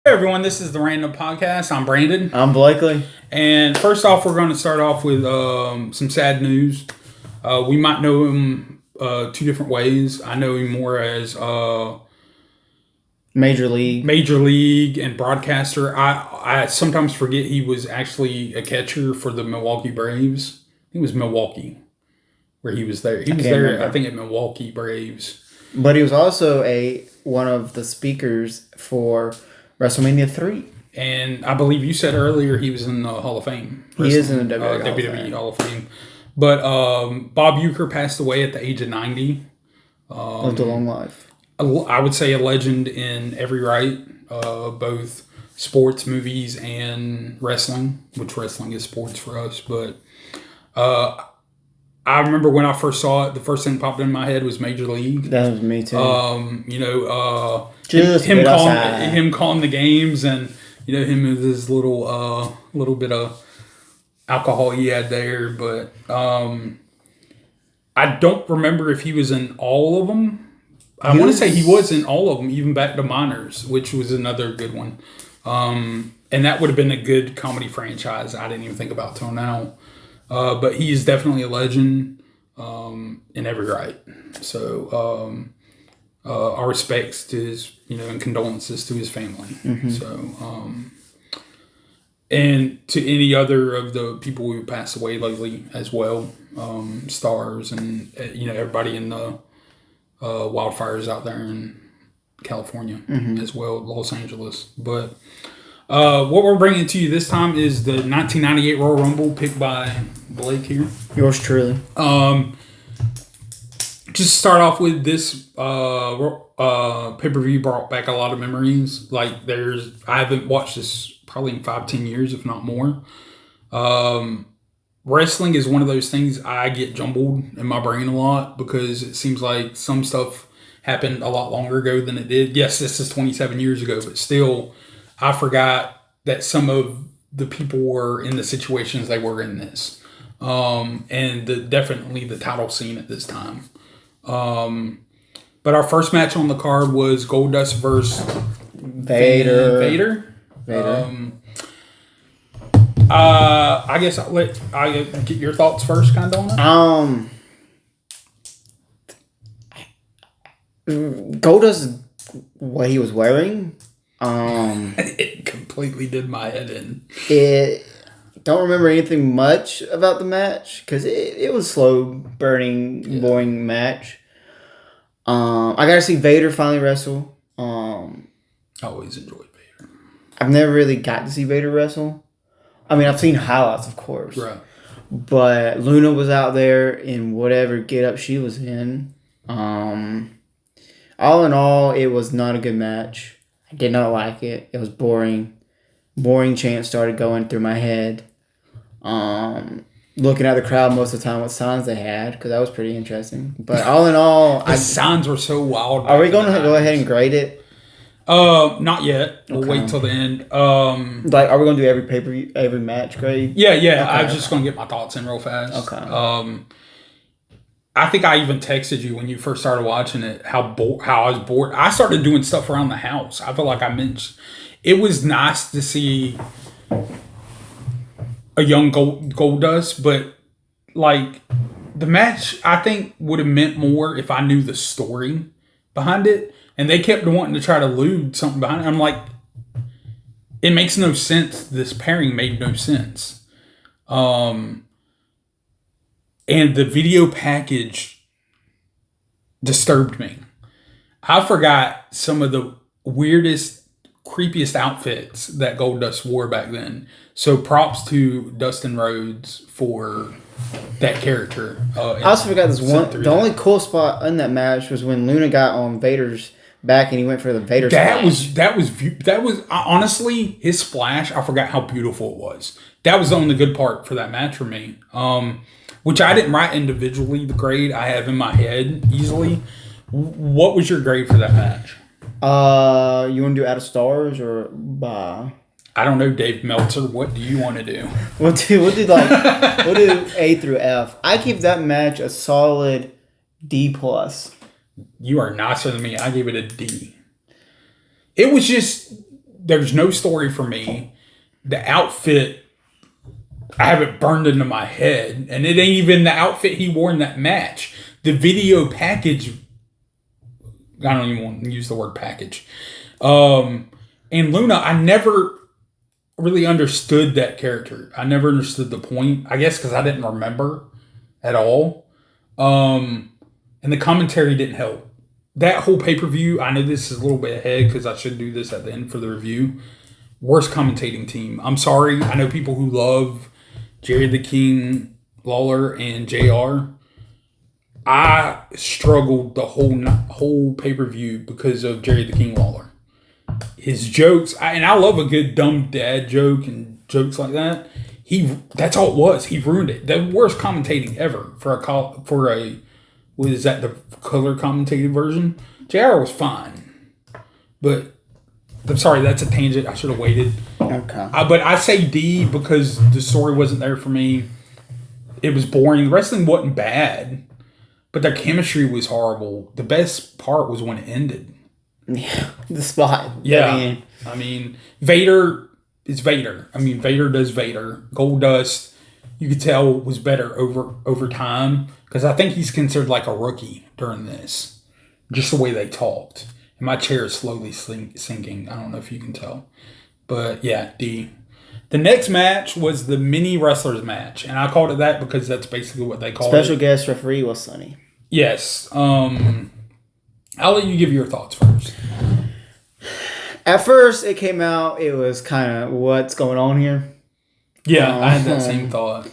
Hey everyone, this is the Random Podcast. I'm Brandon. I'm Blakely. And first off, we're going to start off with some sad news. We might know him two different ways. I know him more as Major League. Major League and broadcaster. I sometimes forget he was actually a catcher for the Milwaukee Braves. I think it was Milwaukee where he was there. He was there, remember. I think, at Milwaukee Braves. But he was also one of the speakers for WrestleMania 3. And I believe you said earlier he was in the Hall of Fame. He is in the WWE Hall of Fame. But Bob Uecker passed away at the age of 90. Lived a long life. I would say a legend in every right, both sports, movies, and wrestling, which wrestling is sports for us. But I remember when I first saw it, the first thing that popped in my head was Major League. That was me too. Him calling the games, and him with his little bit of alcohol he had there. But I don't remember if he was in all of them. I want to say he was in all of them, even back to Minors, which was another good one. And that would have been a good comedy franchise I didn't even think about till now. But he is definitely a legend in every right. So our respects to his, and condolences to his family. Mm-hmm. So, and to any other of the people who passed away lately as well, stars and, everybody in the wildfires out there in California as well, Los Angeles. But what we're bringing to you this time is the 1998 Royal Rumble picked by Blake here. Yours truly. Just start off with this pay-per-view brought back a lot of memories. Like I haven't watched this probably in 5-10 years, if not more. Wrestling is one of those things I get jumbled in my brain a lot because it seems like some stuff happened a lot longer ago than it did. Yes, this is 27 years ago, but still, I forgot that some of the people were in the situations they were in this. And definitely the title scene at this time. But our first match on the card was Goldust versus Vader. I guess I get your thoughts first, kind of on it. Goldust, what he was wearing, it completely did my head in. Don't remember anything much about the match because it was slow burning, boring match. I got to see Vader finally wrestle. I always enjoyed Vader. I've never really got to see Vader wrestle. I mean, I've seen highlights, of course. Right. But Luna was out there in whatever get-up she was in. All in all, it was not a good match. I did not like it. It was boring. Boring chants started going through my head. Looking at the crowd most of the time, what signs they had, because that was pretty interesting. But all in all... the signs were so wild. Are we going to go ahead and grade it? Not yet. We'll wait till the end. Are we going to do every pay-per-view, every match grade? Yeah. Okay, I was just going to get my thoughts in real fast. Okay. I think I even texted you when you first started watching it how I was bored. I started doing stuff around the house. I feel like I mentioned it was nice to see a young Goldust, but like the match I think would have meant more if I knew the story behind it. And they kept wanting to try to allude something behind it. I'm like, it makes no sense. This pairing made no sense. And the video package disturbed me. I forgot some of the weirdest, creepiest outfits that Goldust wore back then. So props to Dustin Rhodes for that character. I also forgot this one. The only cool spot in that match was when Luna got on Vader's back and he went for the Vader splash. That was honestly his splash. I forgot how beautiful it was. That was the only good part for that match for me. Which I didn't write individually. The grade I have in my head easily. What was your grade for that match? You want to do out of stars or by? I don't know, Dave Meltzer. What do you want to do? We'll do A through F. I give that match a solid D plus. You are nicer than me. I gave it a D. It was just there's no story for me. The outfit, I have it burned into my head, and it ain't even the outfit he wore in that match. The video package, I don't even want to use the word package. And Luna, I never really understood that character. I never understood the point. I guess because I didn't remember at all. And the commentary didn't help. That whole pay-per-view, I know this is a little bit ahead because I should do this at the end for the review. Worst commentating team. I'm sorry. I know people who love Jerry the King Lawler and JR. I struggled the whole pay-per-view because of Jerry the King Lawler. His jokes, and I love a good dumb dad joke and jokes like that. That's all it was. He ruined it. The worst commentating ever for a what is that, the color commentated version? JR was fine, but I'm sorry, that's a tangent. I should have waited. Okay. But I say D because the story wasn't there for me. It was boring. The wrestling wasn't bad, but their chemistry was horrible. The best part was when it ended. Yeah, the spot. Yeah. I mean, Vader is Vader. I mean, Vader does Vader. Goldust, you could tell, was better over time because I think he's considered like a rookie during this. Just the way they talked. And my chair is slowly sinking. I don't know if you can tell. But yeah, D. The next match was the mini wrestlers match. And I called it that because that's basically what they called it. Special guest referee was Sonny. Yes. I'll let you give your thoughts first. At first, it came out, it was kind of, what's going on here? Yeah, I had that same thought.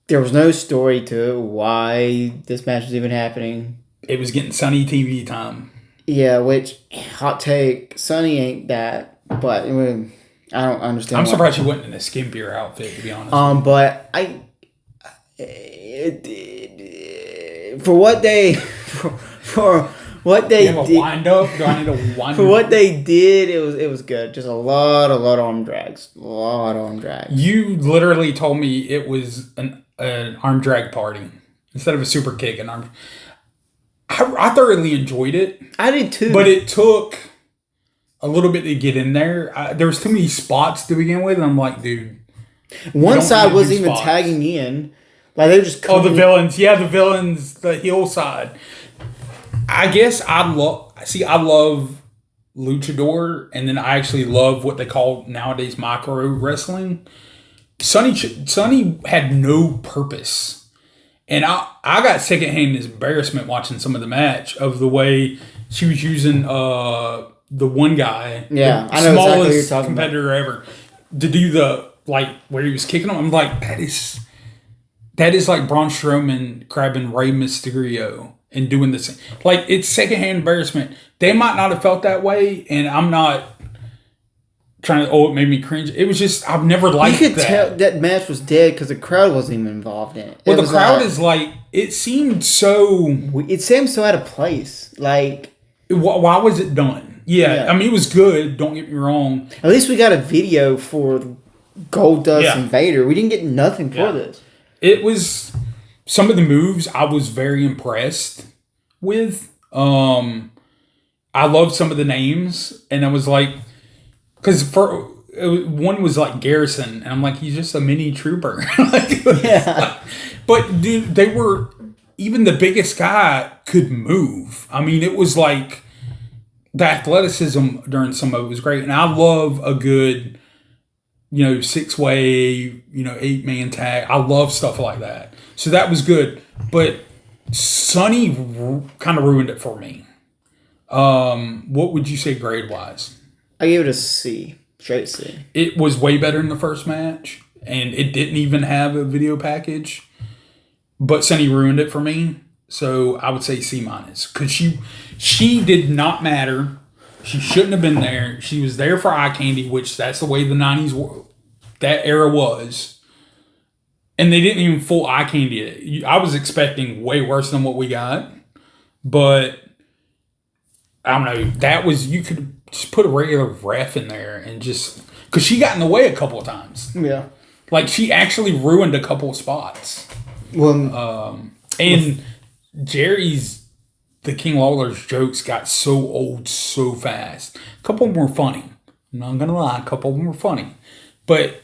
There was no story to why this match was even happening. It was getting Sunny TV time. Yeah, which, hot take, Sonny ain't that, but I don't understand. I'm surprised you went in a skimpier outfit, to be honest. But for what they did. Wind up? Do I need a wind For what they did, it was good. Just a lot of arm drags. A lot of arm drags. You literally told me it was an arm drag party instead of a super kick. I thoroughly enjoyed it. I did too. But it took a little bit to get in there. There was too many spots to begin with. And I'm like, dude. One side wasn't even tagging in. Like they were just coming. Oh, the villains. Yeah, the villains. The heel side. I guess I love luchador, and then I actually love what they call nowadays micro wrestling. Sonny had no purpose, and I got secondhand embarrassment watching some of the match of the way she was using the one guy, yeah, the I know smallest exactly what you're talking competitor about. ever, to do the where he was kicking him. I'm like, that is like Braun Strowman grabbing Rey Mysterio. And doing the same. It's secondhand embarrassment. They might not have felt that way, and I'm not trying to, it made me cringe. It was just, I've never liked that. You could tell that match was dead because the crowd wasn't even involved in it. Well, the crowd is it seemed so... It seemed so out of place. Why was it done? Yeah, I mean, it was good, don't get me wrong. At least we got a video for Goldust and Vader. We didn't get nothing for this. It was... Some of the moves I was very impressed with. I loved some of the names, and I was like, because one was like Garrison, and I'm like, he's just a mini trooper. But dude, they were, even the biggest guy could move. I mean, it was like the athleticism during some of it was great, and I love a good, 6-way, 8-man tag. I love stuff like that. So that was good. But Sonny kind of ruined it for me. What would you say grade-wise? I gave it a C. Straight C. It was way better than the first match. And it didn't even have a video package. But Sonny ruined it for me. So I would say C-. Because she did not matter. She shouldn't have been there. She was there for eye candy, which that's the way the 90s, that era was. And they didn't even full eye candy it. I was expecting way worse than what we got. But, I don't know. That was, you could just put a regular ref in there and just, because she got in the way a couple of times. Yeah. She actually ruined a couple of spots. Well, and the King Lawler's jokes got so old so fast. A couple of them were funny. I'm not gonna lie, a couple of them were funny, but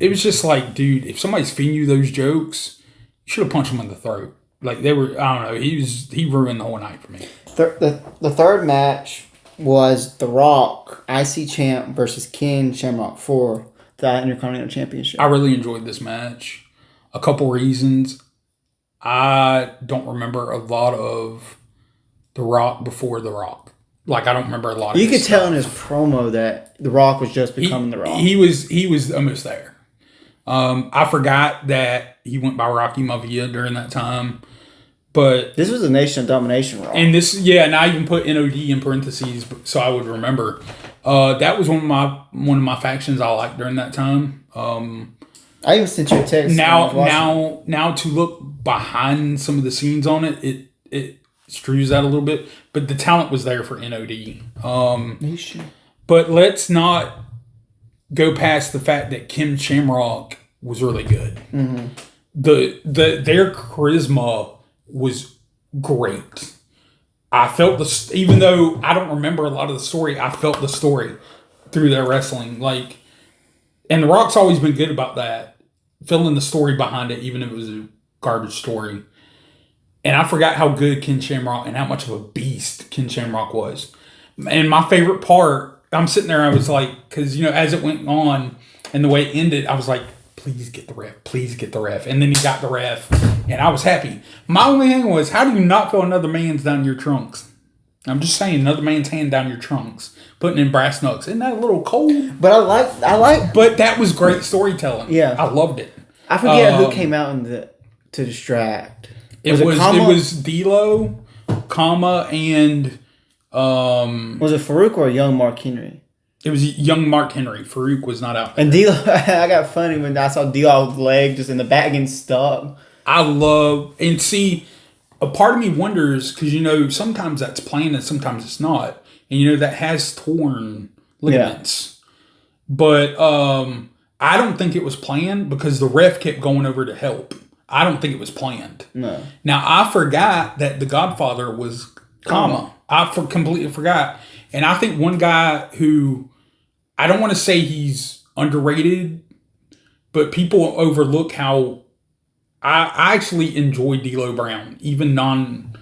it was just like, dude, if somebody's feeding you those jokes, you should have punched them in the throat. Like they were, I don't know. He ruined the whole night for me. The third match was The Rock, IC champ, versus Ken Shamrock for the Intercontinental Championship. I really enjoyed this match. A couple reasons. I don't remember a lot of The Rock before The Rock. Like I don't remember a lot of. You could tell in his promo that The Rock was just becoming The Rock. He was almost there. I forgot that he went by Rocky Maivia during that time, but this was a Nation of Domination Raw. And this, yeah, and I even put NOD in parentheses so I would remember. That was one of my factions I liked during that time. I even sent you a text. Now to look behind some of the scenes on it, it screws that a little bit. But the talent was there for NOD. But let's not go past the fact that Ken Shamrock was really good. Mm-hmm. Their charisma was great. I felt even though I don't remember a lot of the story, I felt the story through their wrestling. Like, and The Rock's always been good about that, filling the story behind it, even if it was a garbage story. And I forgot how good Ken Shamrock and how much of a beast Ken Shamrock was. And my favorite part, I'm sitting there, I was like, because, as it went on and the way it ended, I was like, please get the ref. Please get the ref. And then he got the ref, and I was happy. My only thing was, how do you not feel another man's down your trunks? I'm just saying, another man's hand down your trunks, putting in brass knucks. Isn't that a little cold? But I like. But that was great storytelling. Yeah, I loved it. I forget who came out to distract. It was D'Lo, Kama, and was it Farouk or young Mark Henry? It was young Mark Henry. Farouk was not out there. And D'Lo, I got funny when I saw D'Lo's leg just in the back getting stuck. I love, and see, a part of me wonders, because, sometimes that's planned and sometimes it's not. And, that has torn ligaments. Yeah. But I don't think it was planned because the ref kept going over to help. I don't think it was planned. No. Now, I forgot that the Godfather was Kama. I completely forgot. And I think one guy who, I don't want to say he's underrated, but people overlook how I actually enjoy D'Lo Brown, even non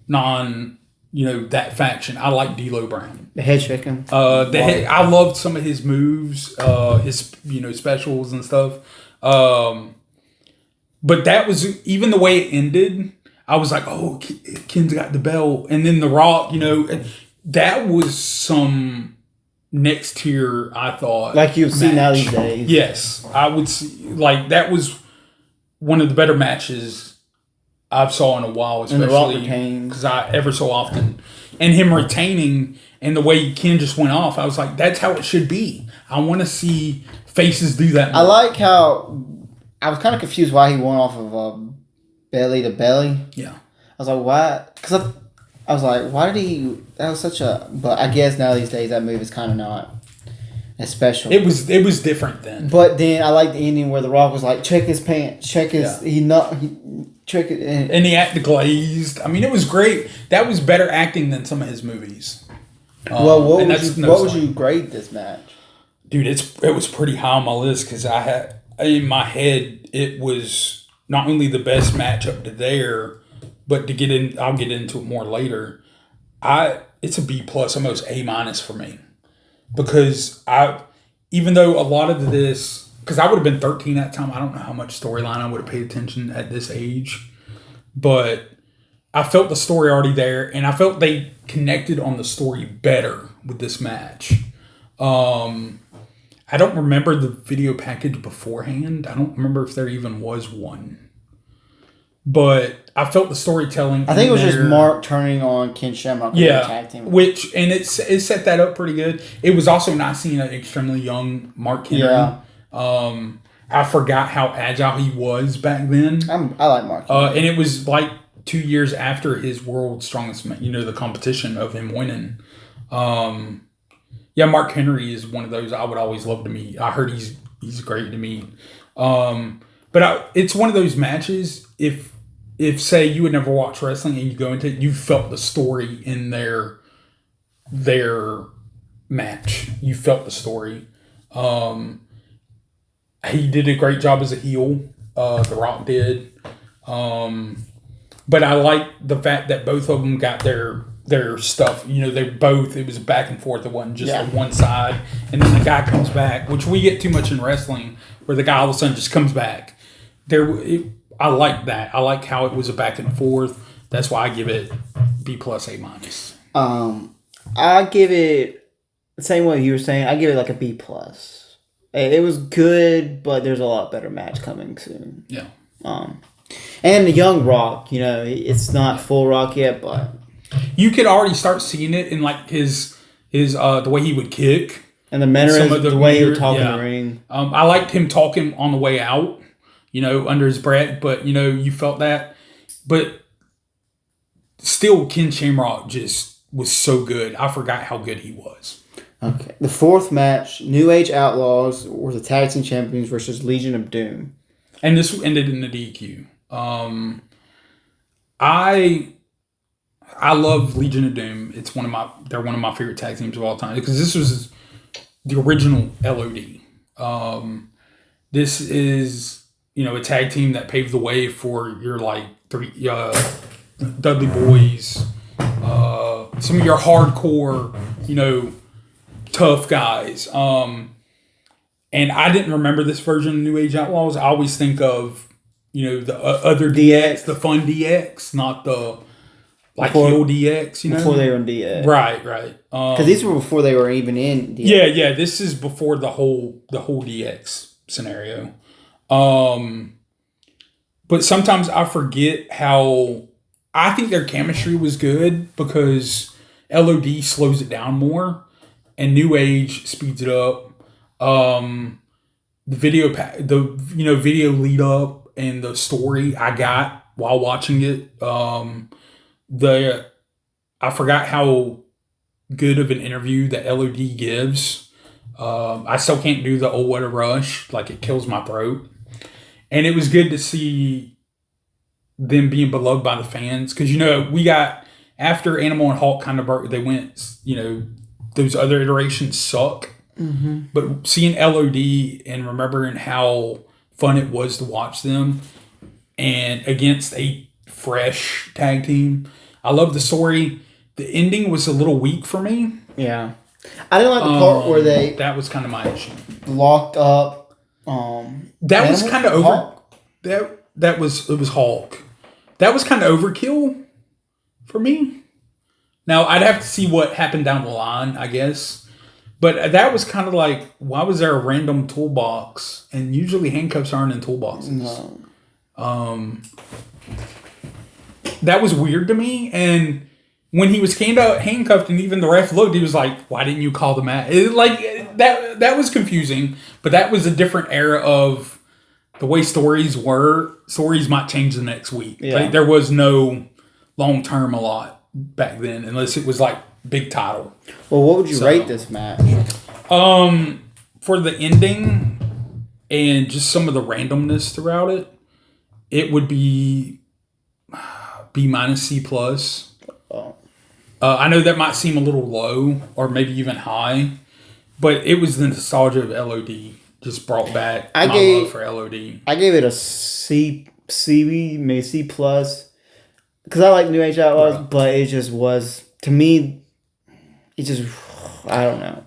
that faction. I like D'Lo Brown. The head chicken. I loved some of his moves, his specials and stuff. But that was, even the way it ended, I was like, oh, Ken's got the belt. And then The Rock, that was some next tier, I thought. Like you've seen now these days. Yes. I would see, like, that was one of the better matches I've saw in a while, especially because ever so often. And him retaining and the way Ken just went off, I was like, that's how it should be. I want to see faces do that more. I like how, I was kind of confused why he went off of belly to belly. Yeah. I was like, why? Because I was like, why did he? That was such a. But I guess now these days that move is kind of not as special. It was different then. But then I like the ending where The Rock was like, check his pants, check his. Yeah. Check it. And he acted glazed. I mean, it was great. That was better acting than some of his movies. Well, what would you grade this match? Dude, it was pretty high on my list because I had in my head it was not only the best match up to there, but to get in, I'll get into it more later. It's a B plus, almost A minus for me, because even though a lot of this, because I would have been 13 at the time, I don't know how much storyline I would have paid attention at this age, but I felt the story already there, and I felt they connected on the story better with this match. I don't remember the video package beforehand. I don't remember if there even was one. But I felt the storytelling. I think it was just Mark turning on Ken Shamrock. Yeah, and it set that up pretty good. It was also nice seeing an extremely young Mark Henry. Yeah. I forgot how agile he was back then. I like Mark Henry. And it was like 2 years after his World's Strongest Man, the competition of him winning. Yeah, Mark Henry is one of those I would always love to meet. I heard he's great to meet. But it's one of those matches, if say you would never watch wrestling and you go into it, you felt the story in their match. You felt the story. He did a great job as a heel. The Rock did. But I like the fact that both of them got their stuff. You know, it was back and forth. It wasn't just on one side. And then the guy comes back, which we get too much in wrestling, where the guy all of a sudden just comes back. I like that. I like how it was a back and forth. That's why I give it B+, A-. I give it the same way you were saying. I give it like a B+. It was good, but there's a lot better match coming soon. Yeah. And the young Rock, you know, it's not full Rock yet, but you could already start seeing it in like his the way he would kick and the mannerisms, the way he would talk in the ring. I liked him talking on the way out, you know, under his breath, but you know, you felt that. But still, Ken Shamrock just was so good. I forgot how good he was. Okay. The fourth match, New Age Outlaws were the tag team champions versus Legion of Doom. And this ended in the DQ. I love Legion of Doom. They're one of my favorite tag teams of all time because this was the original LOD. This is, you know, a tag team that paved the way for your like Dudley Boys, some of your hardcore, you know, tough guys. And I didn't remember this version of New Age Outlaws. I always think of, you know, the other DX, the fun DX, not the heel DX, you know? Before they were in DX. Right. Because these were before they were even in DX. Yeah, this is before the whole DX scenario. But sometimes I forget how... I think their chemistry was good because LOD slows it down more and New Age speeds it up. The video lead up and the story I got while watching it. I forgot how good of an interview that LOD gives. I still can't do the "Oh What a Rush," like it kills my throat. And it was good to see them being beloved by the fans because, you know, we got after Animal and Hulk kind of broke, they went, you know, those other iterations suck. Mm-hmm. But seeing LOD and remembering how fun it was to watch them and against a fresh tag team. I love the story. The ending was a little weak for me. Yeah. I didn't like the part where they... That was kind of my issue. Locked up... that was kind of over... Hulk? It was Hulk. That was kind of overkill for me. Now, I'd have to see what happened down the line, I guess. But that was kind of like, why was there a random toolbox? And usually handcuffs aren't in toolboxes. No. That was weird to me. And when he was handcuffed and even the ref looked, he was like, why didn't you call the match? That was confusing. But that was a different era of the way stories were. Stories might change the next week. Yeah. Like, there was no long-term a lot back then, unless it was like big title. Well, what would you rate this match? For the ending and just some of the randomness throughout it, it would be B-, C+. Oh. I know that might seem a little low or maybe even high, but it was the nostalgia of LOD just brought back my love for LOD. I gave it a C, maybe C+, because I like New Age Outlaws, but it just was, to me, it just, I don't know.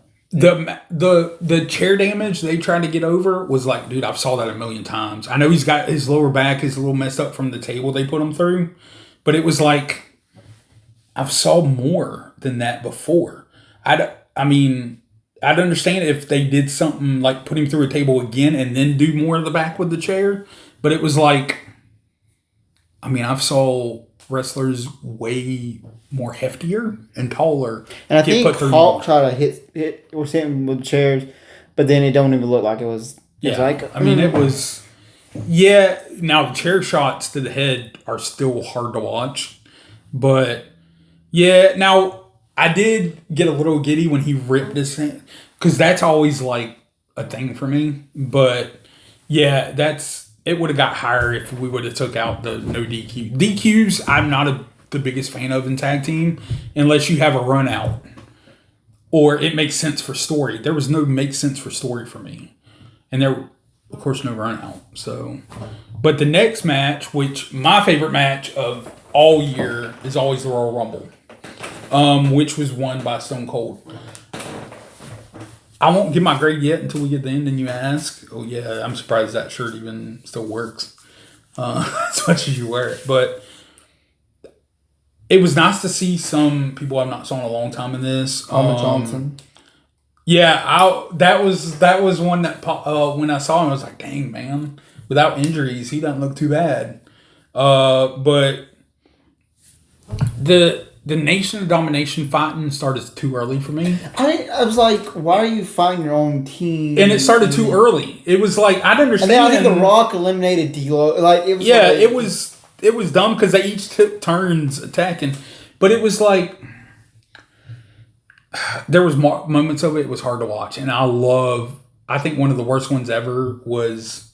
The chair damage they tried to get over was like, dude, I've saw that a million times. I know he's got his lower back is a little messed up from the table they put him through, but it was like, I've saw more than that before. I'd understand if they did something like put him through a table again and then do more of the back with the chair, but it was like, I've saw wrestlers way more heftier and taller. And I think Hulk tried to hit or hit him with chairs, but then it don't even look like it was. Yeah, it was. Yeah, now the chair shots to the head are still hard to watch, but yeah. Now I did get a little giddy when he ripped his hand because that's always like a thing for me. But yeah, it would have got higher if we would have took out the no DQ. DQs, I'm not the biggest fan of in tag team unless you have a run out or it makes sense for story. There was no make sense for story for me, and there, of course, no run out. So, but the next match, which my favorite match of all year, is always the Royal Rumble, which was won by Stone Cold. I won't give my grade yet until we get to the end and you ask. Oh yeah, I'm surprised that shirt even still works as much as you wear it. But it was nice to see some people I've not saw in a long time in this. Ahmed Johnson. Yeah, that was one that when I saw him, I was like, dang man, without injuries, he doesn't look too bad. But the Nation of Domination fighting started too early for me. I was like, why are you fighting your own team? And it started too early. It was like, I'd understand. And then I think The Rock eliminated D'Lo. Like, it was yeah, like, it was dumb because they each took turns attacking. But it was like, there was moments of it was hard to watch. And I think one of the worst ones ever was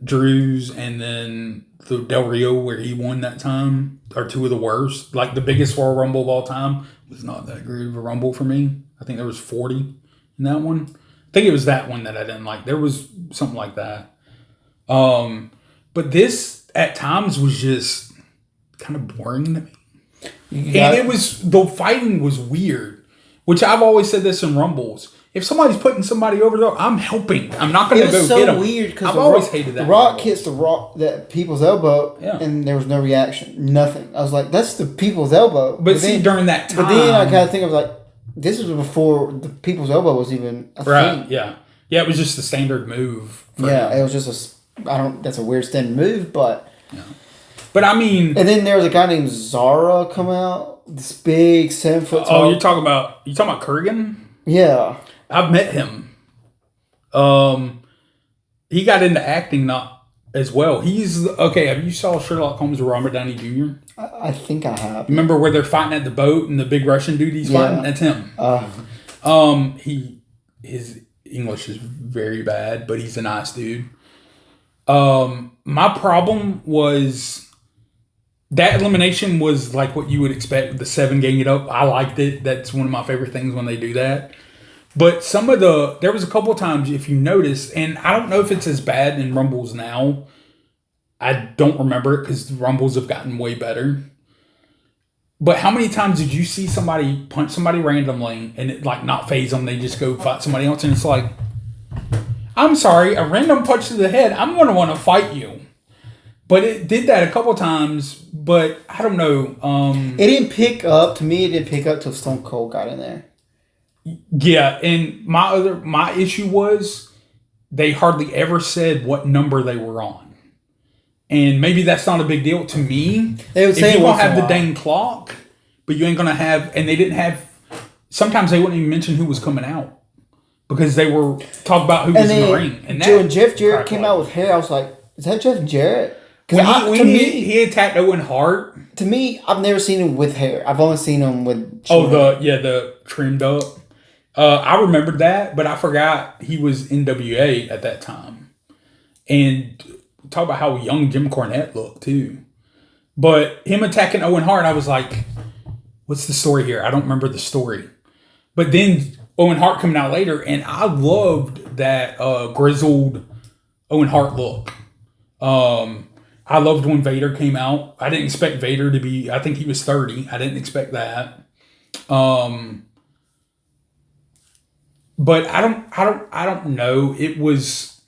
Drew's and then the Del Rio where he won that time are two of the worst. Like the biggest Royal Rumble of all time was not that great of a Rumble for me. I think there was 40 in that one. I think it was that one that I didn't like. There was something like that. But this at times was just kind of boring to me. And it was, the fighting was weird, which I've always said this in Rumbles. If somebody's putting somebody over there, I'm helping. I'm not going to go get them. It was so weird because I've always hated that. The Rock hits that people's elbow, yeah, and there was no reaction, nothing. I was like, "That's the people's elbow." But see, then, during that time, but then I kind of think I was like, "This was before the people's elbow was even a thing." Yeah, it was just the standard move. It was just that's a weird standard move, but. Yeah. But I mean, and then there was a guy named Zara come out, this big 7-foot tall. Oh, you're talking about Kurgan? Yeah. I've met him. He got into acting not as well. He's okay. Have you saw Sherlock Holmes with Robert Downey Jr.? I think I have. Remember where they're fighting at the boat and the big Russian dude he's fighting? That's him. His English is very bad, but he's a nice dude. My problem was that elimination was like what you would expect with the 7 gang it up. I liked it. That's one of my favorite things when they do that. But there was a couple of times, if you noticed, and I don't know if it's as bad in Rumbles now. I don't remember it because the Rumbles have gotten way better. But how many times did you see somebody punch somebody randomly and it like not phase them? They just go fight somebody else, and it's like, I'm sorry, a random punch to the head, I'm going to want to fight you. But it did that a couple times, but I don't know. It didn't pick up, to me, it didn't pick up till Stone Cold got in there. Yeah, and my issue was they hardly ever said what number they were on. And maybe that's not a big deal to me. They would say if you don't have the dang clock, but you ain't going to have, and they didn't have, sometimes they wouldn't even mention who was coming out. Because they were talking about who was in the ring. And when Jeff Jarrett came out with hair, I was like, is that Jeff Jarrett? When he attacked Owen Hart. To me, I've never seen him with hair. I've only seen him with trim. The trimmed up. I remembered that, but I forgot he was NWA at that time. And talk about how young Jim Cornette looked, too. But him attacking Owen Hart, I was like, what's the story here? I don't remember the story. But then Owen Hart coming out later, and I loved that grizzled Owen Hart look. I loved when Vader came out. I didn't expect Vader to be, I think he was 30. I didn't expect that. But I don't know. It was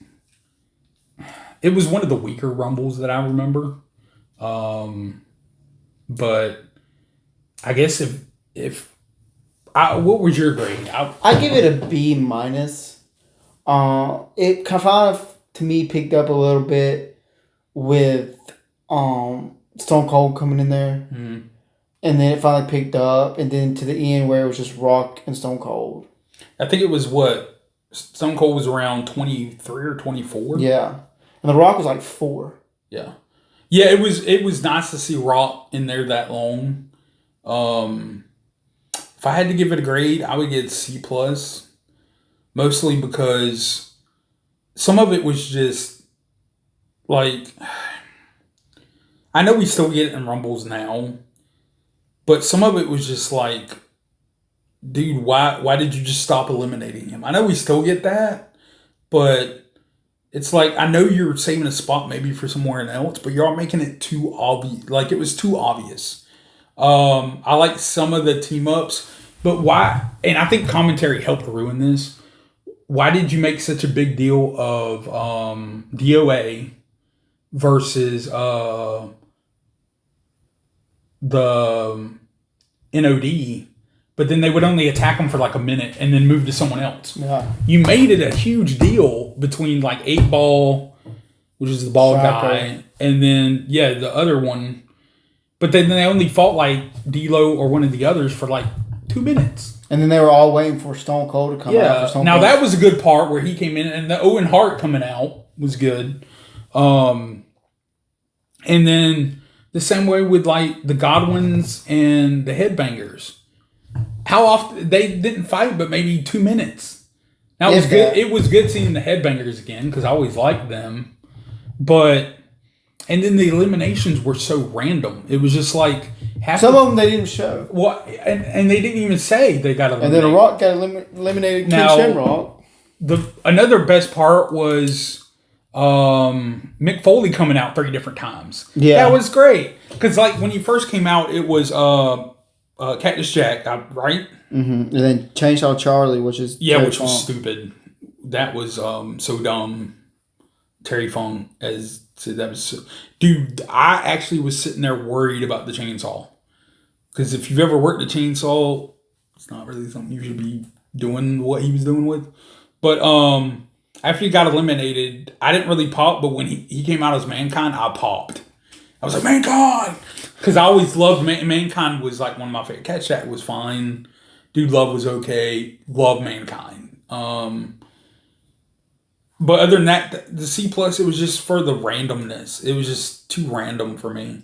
one of the weaker Rumbles that I remember. But I guess what was your grade? I give it a B minus. It kind of to me picked up a little bit with Stone Cold coming in there, and then it finally picked up, and then to the end where it was just Rock and Stone Cold. I think it was Stone Cold was around 23 or 24. Yeah, and the Rock was like 4. Yeah. Yeah, it was nice to see Rock in there that long. If I had to give it a grade, I would get C+. Mostly because some of it was just like, I know we still get it in Rumbles now, but some of it was just like dude, why did you just stop eliminating him? I know we still get that, but it's like I know you're saving a spot maybe for somewhere else, but you're all making it too obvious. Like it was too obvious. I like some of the team ups, but why? And I think commentary helped ruin this. Why did you make such a big deal of DOA versus the NOD? But then they would only attack him for like a minute and then move to someone else. Yeah. You made it a huge deal between like 8 Ball, which is the ball Soccer. guy, and then the other one. But then they only fought like D'Lo or one of the others for like 2 minutes. And then they were all waiting for Stone Cold to come out. For Stone Now Cold. that was a good part where he came in, and the Owen Hart coming out was good. And then the same way with like the Godwins and the Headbangers. How often they didn't fight, but maybe 2 minutes. Now it was good. It was good seeing the Headbangers again because I always liked them. And then the eliminations were so random. It was just like some of them they didn't show. What and they didn't even say they got eliminated. And then Rock got eliminated. Ken Shamrock. Another best part was Mick Foley coming out 3 different times. Yeah, that was great because like when he first came out, it was Cactus Jack, right? Mm-hmm. And then Chainsaw Charlie, which is which was stupid. That was so dumb. Terry Funk that was dude. I actually was sitting there worried about the chainsaw because if you've ever worked a chainsaw, it's not really something you should be doing what he was doing with. But after he got eliminated, I didn't really pop. But when he came out as Mankind, I popped. I was like Mankind because I always loved Mankind. Was like one of my favorite. Catch That was fine. Dude Love was okay. Love Mankind. But other than that, the C+, it was just for the randomness. It was just too random for me.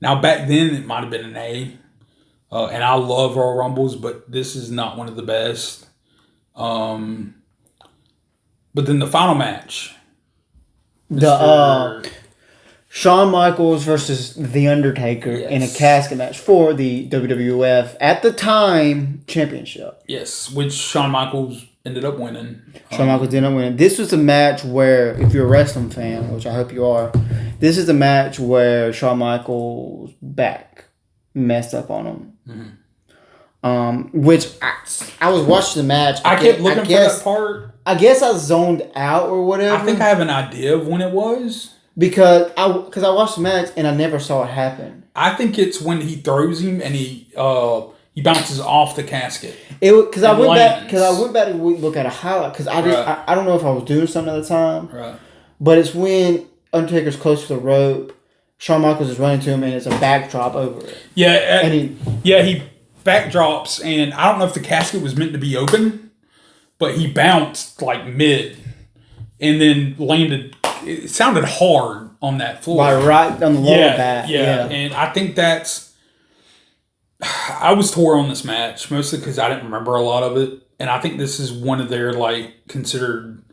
Now, back then, it might have been an A. And I love Royal Rumbles, but this is not one of the best. But then the final match. Shawn Michaels versus The Undertaker in a casket match for the WWF, at the time, championship. Yes, which Shawn Michaels ended up winning. Shawn Michaels did not win. This was a match where, if you're a wrestling fan, which I hope you are, this is a match where Shawn Michaels' back messed up on him. Mm-hmm. Which I was watching the match. I kept looking for that part. I guess I zoned out or whatever. I think I have an idea of when it was. Because I watched the match and I never saw it happen. I think it's when he throws him and he bounces off the casket. Because I went back and look at a highlight because I don't know if I was doing something at the time. Right. But it's when Undertaker's close to the rope, Shawn Michaels is running to him and it's a backdrop over it. Yeah, he backdrops and I don't know if the casket was meant to be open, but he bounced like mid and then landed. It sounded hard on that floor. Right on the lower back. Yeah, and I think I was tore on this match, mostly because I didn't remember a lot of it. And I think this is one of their, like, considered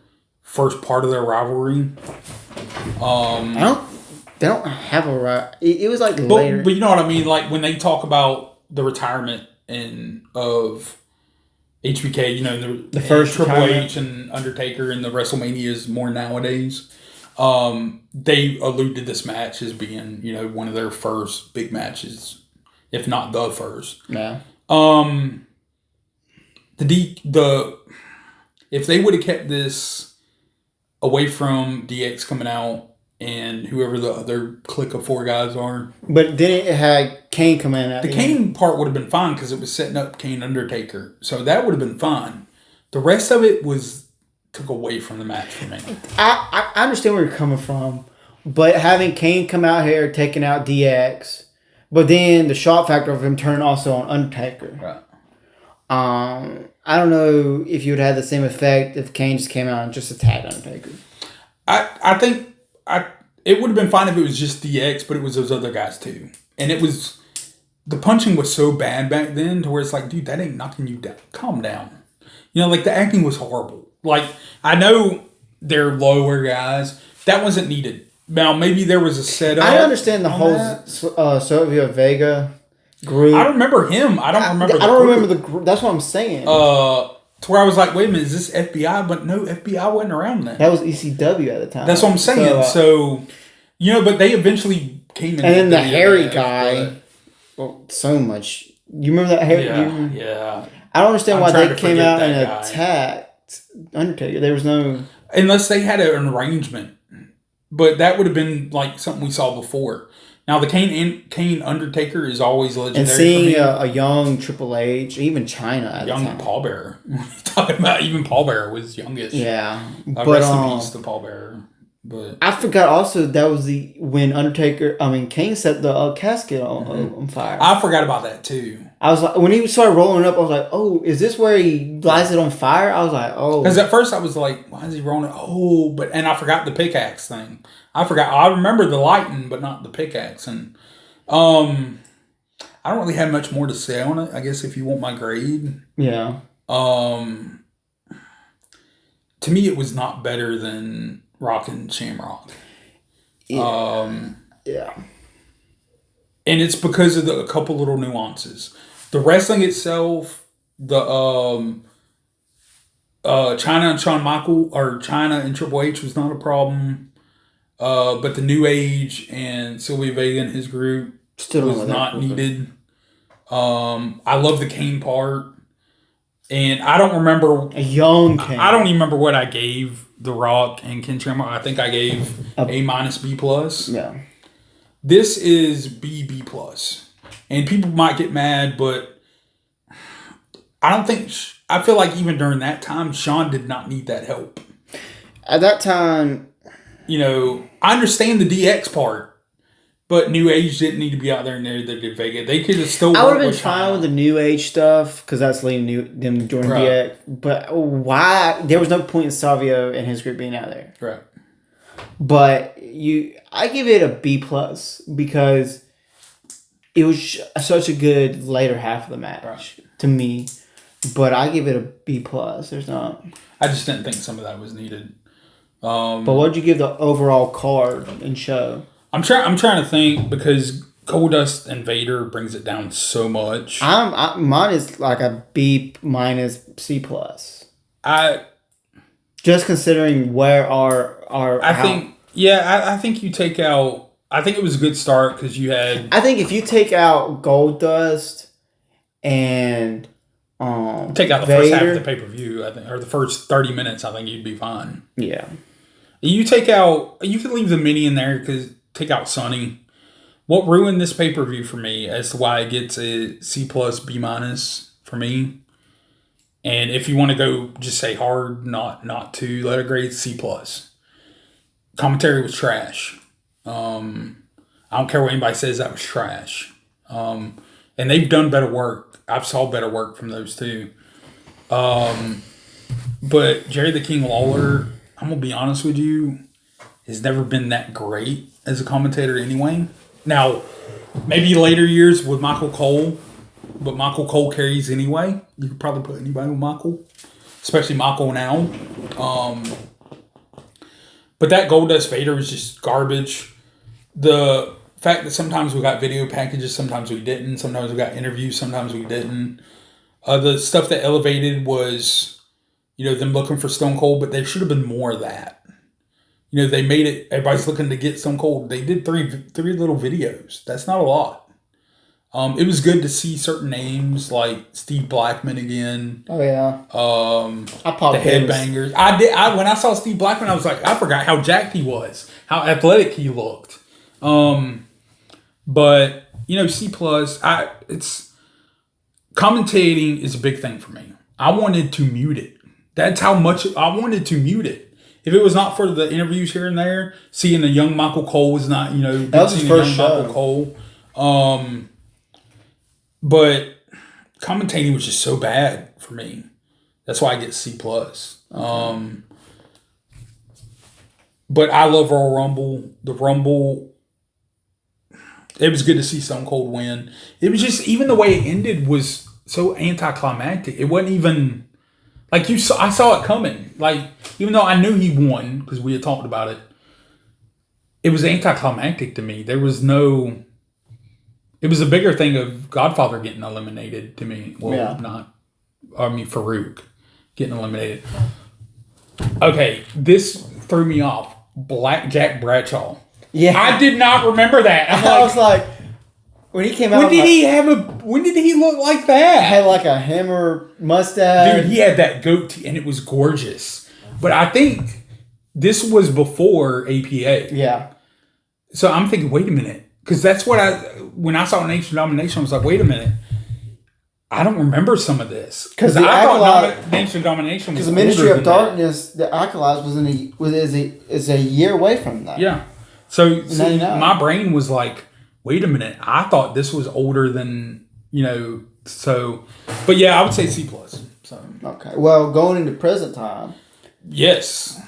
first part of their rivalry. They don't have a right. It was like later. But you know what I mean? Like, when they talk about the retirement of HBK, you know, the first Triple retirement. H and Undertaker and the WrestleManias more nowadays. They allude to this match as being, you know, one of their first big matches, if not the first. Yeah. If they would have kept this away from DX coming out and whoever the other clique of 4 guys are, but then it had Kane come in. The Kane part would have been fine because it was setting up Kane Undertaker, so that would have been fine. The rest of it took away from the match for me. I understand where you're coming from, but having Kane come out here taking out DX, but then the shock factor of him turning also on Undertaker. Right. I don't know if you would have the same effect if Kane just came out and just attacked Undertaker. I think it would have been fine if it was just DX, but it was those other guys too. And the punching was so bad back then to where it's like, dude, that ain't knocking you down. Calm down. You know, like the acting was horrible. Like, I know they're lower guys. That wasn't needed. Now, maybe there was a setup. I understand the whole Sylvia Vega group. I remember him. I don't remember. I don't remember the group. That's what I'm saying. To where I was like, wait a minute, is this FBI? But no, FBI wasn't around then. That was ECW at the time. That's what I'm saying. So but they eventually came in. And then the hairy guy. Well, so much. You remember that hairy? Yeah. I don't understand why they came out and attacked Undertaker. There was no. Unless they had an arrangement. But that would have been like something we saw before. Now, the Kane Undertaker is always legendary. And seeing a young Triple H, even China at the time. Young pallbearer. What are you talking about? Even pallbearer was youngish. Yeah. Rest in peace to pallbearer. But I forgot also that was when Kane set the casket on fire. I forgot about that too. I was like, when he started rolling up, I was like, oh, is this where he lights it on fire? I was like, oh. Because at first I was like, why is he rolling it? Oh, and I forgot the pickaxe thing. I remember the lighting, but not the pickaxe. And I don't really have much more to say on it. I guess if you want my grade. Yeah. To me, it was not better than Rock and Shamrock. Yeah. Yeah. And it's because of a couple little nuances. The wrestling itself, the China and Shawn Michael, or China and Triple H was not a problem. But the New Age and Sylvia Vega and his group was not needed. I love the Kane part. And I don't remember... A young Kane. I don't even remember what I gave The Rock and Ken Shamrock. I think I gave A-, B+. Yeah. This is B+. And people might get mad, but I don't think... I feel like even during that time, Shawn did not need that help. At that time... I understand the DX part. But New Age didn't need to be out there and they did Vega. They could have still... I would have been fine with the New Age stuff because that's leading them joining DX. But why? There was no point in Savio and his group being out there. Right. But I give it a B+ because it was such a good later half of the match to me. But I give it a B+. There's not... I just didn't think some of that was needed. But what'd you give the overall card and show? I'm trying to think because Goldust and Vader brings it down so much. Mine is like a B- C+. Just considering where I think you take out. I think it was a good start because you had. I think if you take out Goldust and take out the Vader, first half of the pay-per-view, I think, or the first 30 minutes, I think you'd be fine. Yeah. You could leave the mini in there because take out Sonny. What ruined this pay-per-view for me as to why it gets a C+, B- for me. And if you want to go just say hard, not to let it grade C+. Commentary was trash. I don't care what anybody says, that was trash. And they've done better work. I've saw better work from those two. But Jerry the King Lawler, I'm going to be honest with you, has never been that great as a commentator anyway. Now, maybe later years with Michael Cole, but Michael Cole carries anyway. You could probably put anybody with Michael, especially Michael now. But that Goldust Vader was just garbage. The fact that sometimes we got video packages, sometimes we didn't. Sometimes we got interviews, sometimes we didn't. The stuff that elevated was, them looking for Stone Cold, but there should have been more of that. They made it, everybody's looking to get Stone Cold. They did three little videos. That's not a lot. It was good to see certain names like Steve Blackman again. Oh, yeah. I popped the Headbangers. I did. When I saw Steve Blackman, I was like, I forgot how jacked he was, how athletic he looked. But C+, it's commentating is a big thing for me. I wanted to mute it. That's how much I wanted to mute it. If it was not for the interviews here and there, seeing the young Michael Cole was not, that was his first show. Michael Cole. But commentating was just so bad for me. That's why I get C+. But I love Royal Rumble. The Rumble, it was good to see Stone Cold win. It was just, even the way it ended was so anticlimactic. It wasn't even, like I saw it coming. Like, even though I knew he won, because we had talked about it, it was anticlimactic to me. There was no, It was a bigger thing of Godfather getting eliminated to me. Well, Yeah. Farouk getting eliminated. Okay, this threw me off. Blackjack Bradshaw. Yeah. I did not remember that. I was like, when he came out, When did he look like that? had like a hammer mustache. Dude, he had that goatee, and it was gorgeous. But I think this was before APA. Yeah. So I'm thinking, wait a minute. Because that's what when I saw Nation Domination, I was like, wait a minute. I don't remember some of this. Because I thought Nation Domination was because the Ministry older of than Darkness, the Acolytes is a year away from that. Yeah. So now. my brain was like, wait a minute. I thought this was older than, so. But yeah, I would say C+. So. Okay. Well, going into present time. Yes.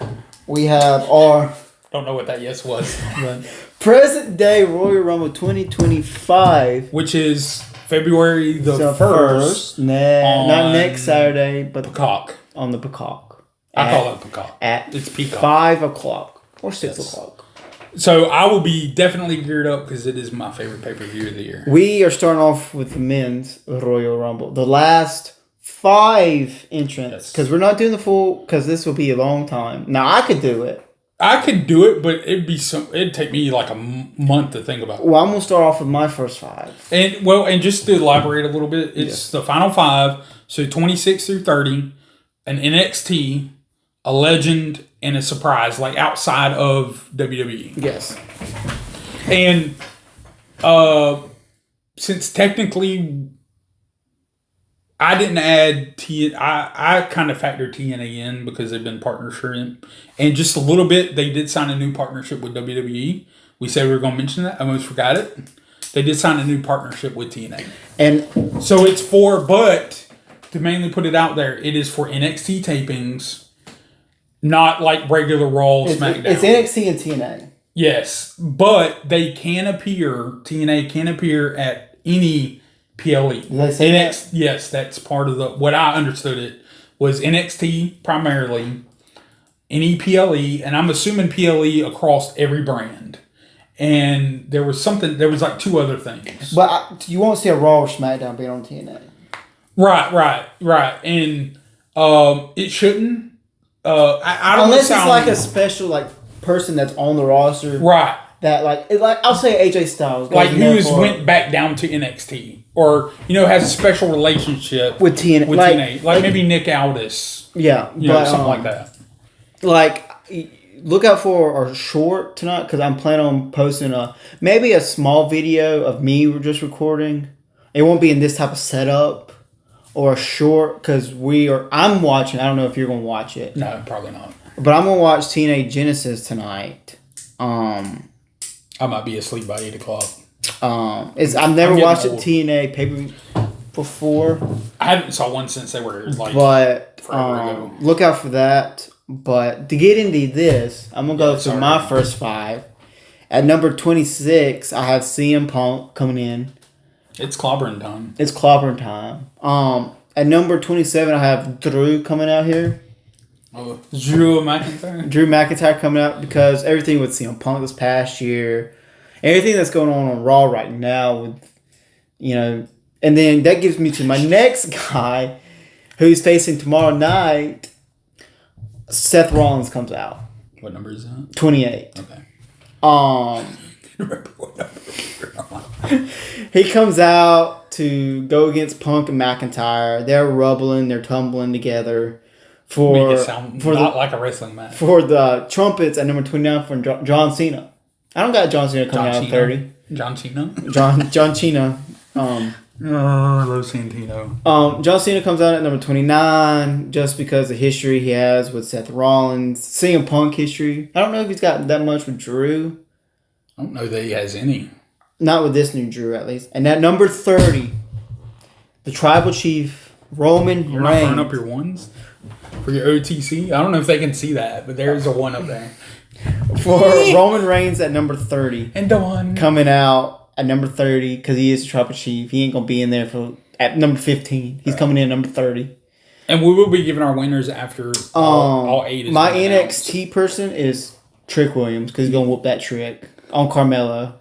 We have our... Don't know what that yes was. But. Present day Royal Rumble 2025. Which is February the 1st. Not next Saturday, but Peacock. On the Peacock. I call it Peacock. It's Peacock. 5 o'clock or 6 o'clock. So I will be definitely geared up because it is my favorite pay-per-view of the year. We are starting off with the men's Royal Rumble. The last 5 entrants. Because we're not doing the full, because this will be a long time. Now, I could do it. I could do it, but it'd take me like a month to think about. Well, I'm gonna start off with my first 5. And just to elaborate a little bit, it's the final 5, so 26 through 30, an NXT, a legend, and a surprise, like outside of WWE. Yes. And since technically I didn't add I kind of factored TNA in because they've been partnership. And just a little bit, they did sign a new partnership with WWE. We said we were going to mention that. I almost forgot it. They did sign a new partnership with TNA. And so it's but to mainly put it out there, it is for NXT tapings, not like regular Raw, SmackDown. It's NXT and TNA. Yes, but TNA can appear at any PLE. Did they say that? Yes, that's part of what I understood it was NXT primarily, any PLE, and I'm assuming PLE across every brand. And there was like 2 other things. But you won't see a Raw or SmackDown being on TNA. Right. And it shouldn't. I don't unless it's like a special person that's on the roster. Right. That I'll say AJ Styles. Like went back down to NXT. Or, has a special relationship with TNA. With TNA. Like maybe Nick Aldis. Yeah. Something like that. Look out for our short tonight because I'm planning on posting maybe a small video of me just recording. It won't be in this type of setup or a short because I'm watching. I don't know if you're going to watch it. No, probably not. But I'm going to watch TNA Genesis tonight. I might be asleep by 8 o'clock. I've never watched a TNA pay-per-view before. I haven't saw one since they were but look out for that. But to get into this, I'm gonna go through my first 5. At number 26, I have CM Punk coming in. It's clobbering time. At number 27, I have Drew coming out here. Oh, Drew McIntyre coming out because everything with CM Punk this past year, everything that's going on Raw right now with, and then that gives me to my next guy who's facing tomorrow night. Seth Rollins comes out. What number is that? 28. Okay. Remember what number he comes out to go against Punk and McIntyre. They're rubbling, they're tumbling together. Make it sound not like a wrestling match. For the trumpets at number 29 for John Cena. I don't got John Cena coming out at 30. John Cena? John Cena. I love Santino. John Cena comes out at number 29 just because the history he has with Seth Rollins. CM Punk history. I don't know if he's got that much with Drew. I don't know that he has any. Not with this new Drew, at least. And at number 30, the Tribal Chief, Roman Reigns. You're not throwing up your ones for your OTC? I don't know if they can see that, but there's a 1 up there. For Roman Reigns at number 30. And the 1. Coming out at number 30 because he is the Tribal Chief. He ain't going to be in there at number 15. He's coming in at number 30. And we will be giving our winners after all 8 is my NXT person is Trick Williams because he's going to whoop that trick on Carmelo.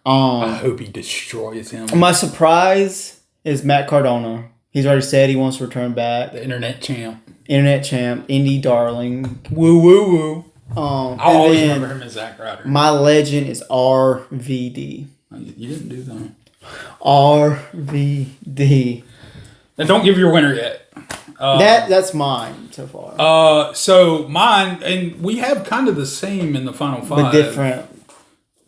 I hope he destroys him. My surprise is Matt Cardona. He's already said he wants to return back. The internet champ. Indie darling. Woo, woo, woo. I always remember him as Zack Ryder. My legend is RVD. You didn't do that. RVD. Now, don't give your winner yet. That's mine so far. So mine, and we have kind of the same in the final five. But different.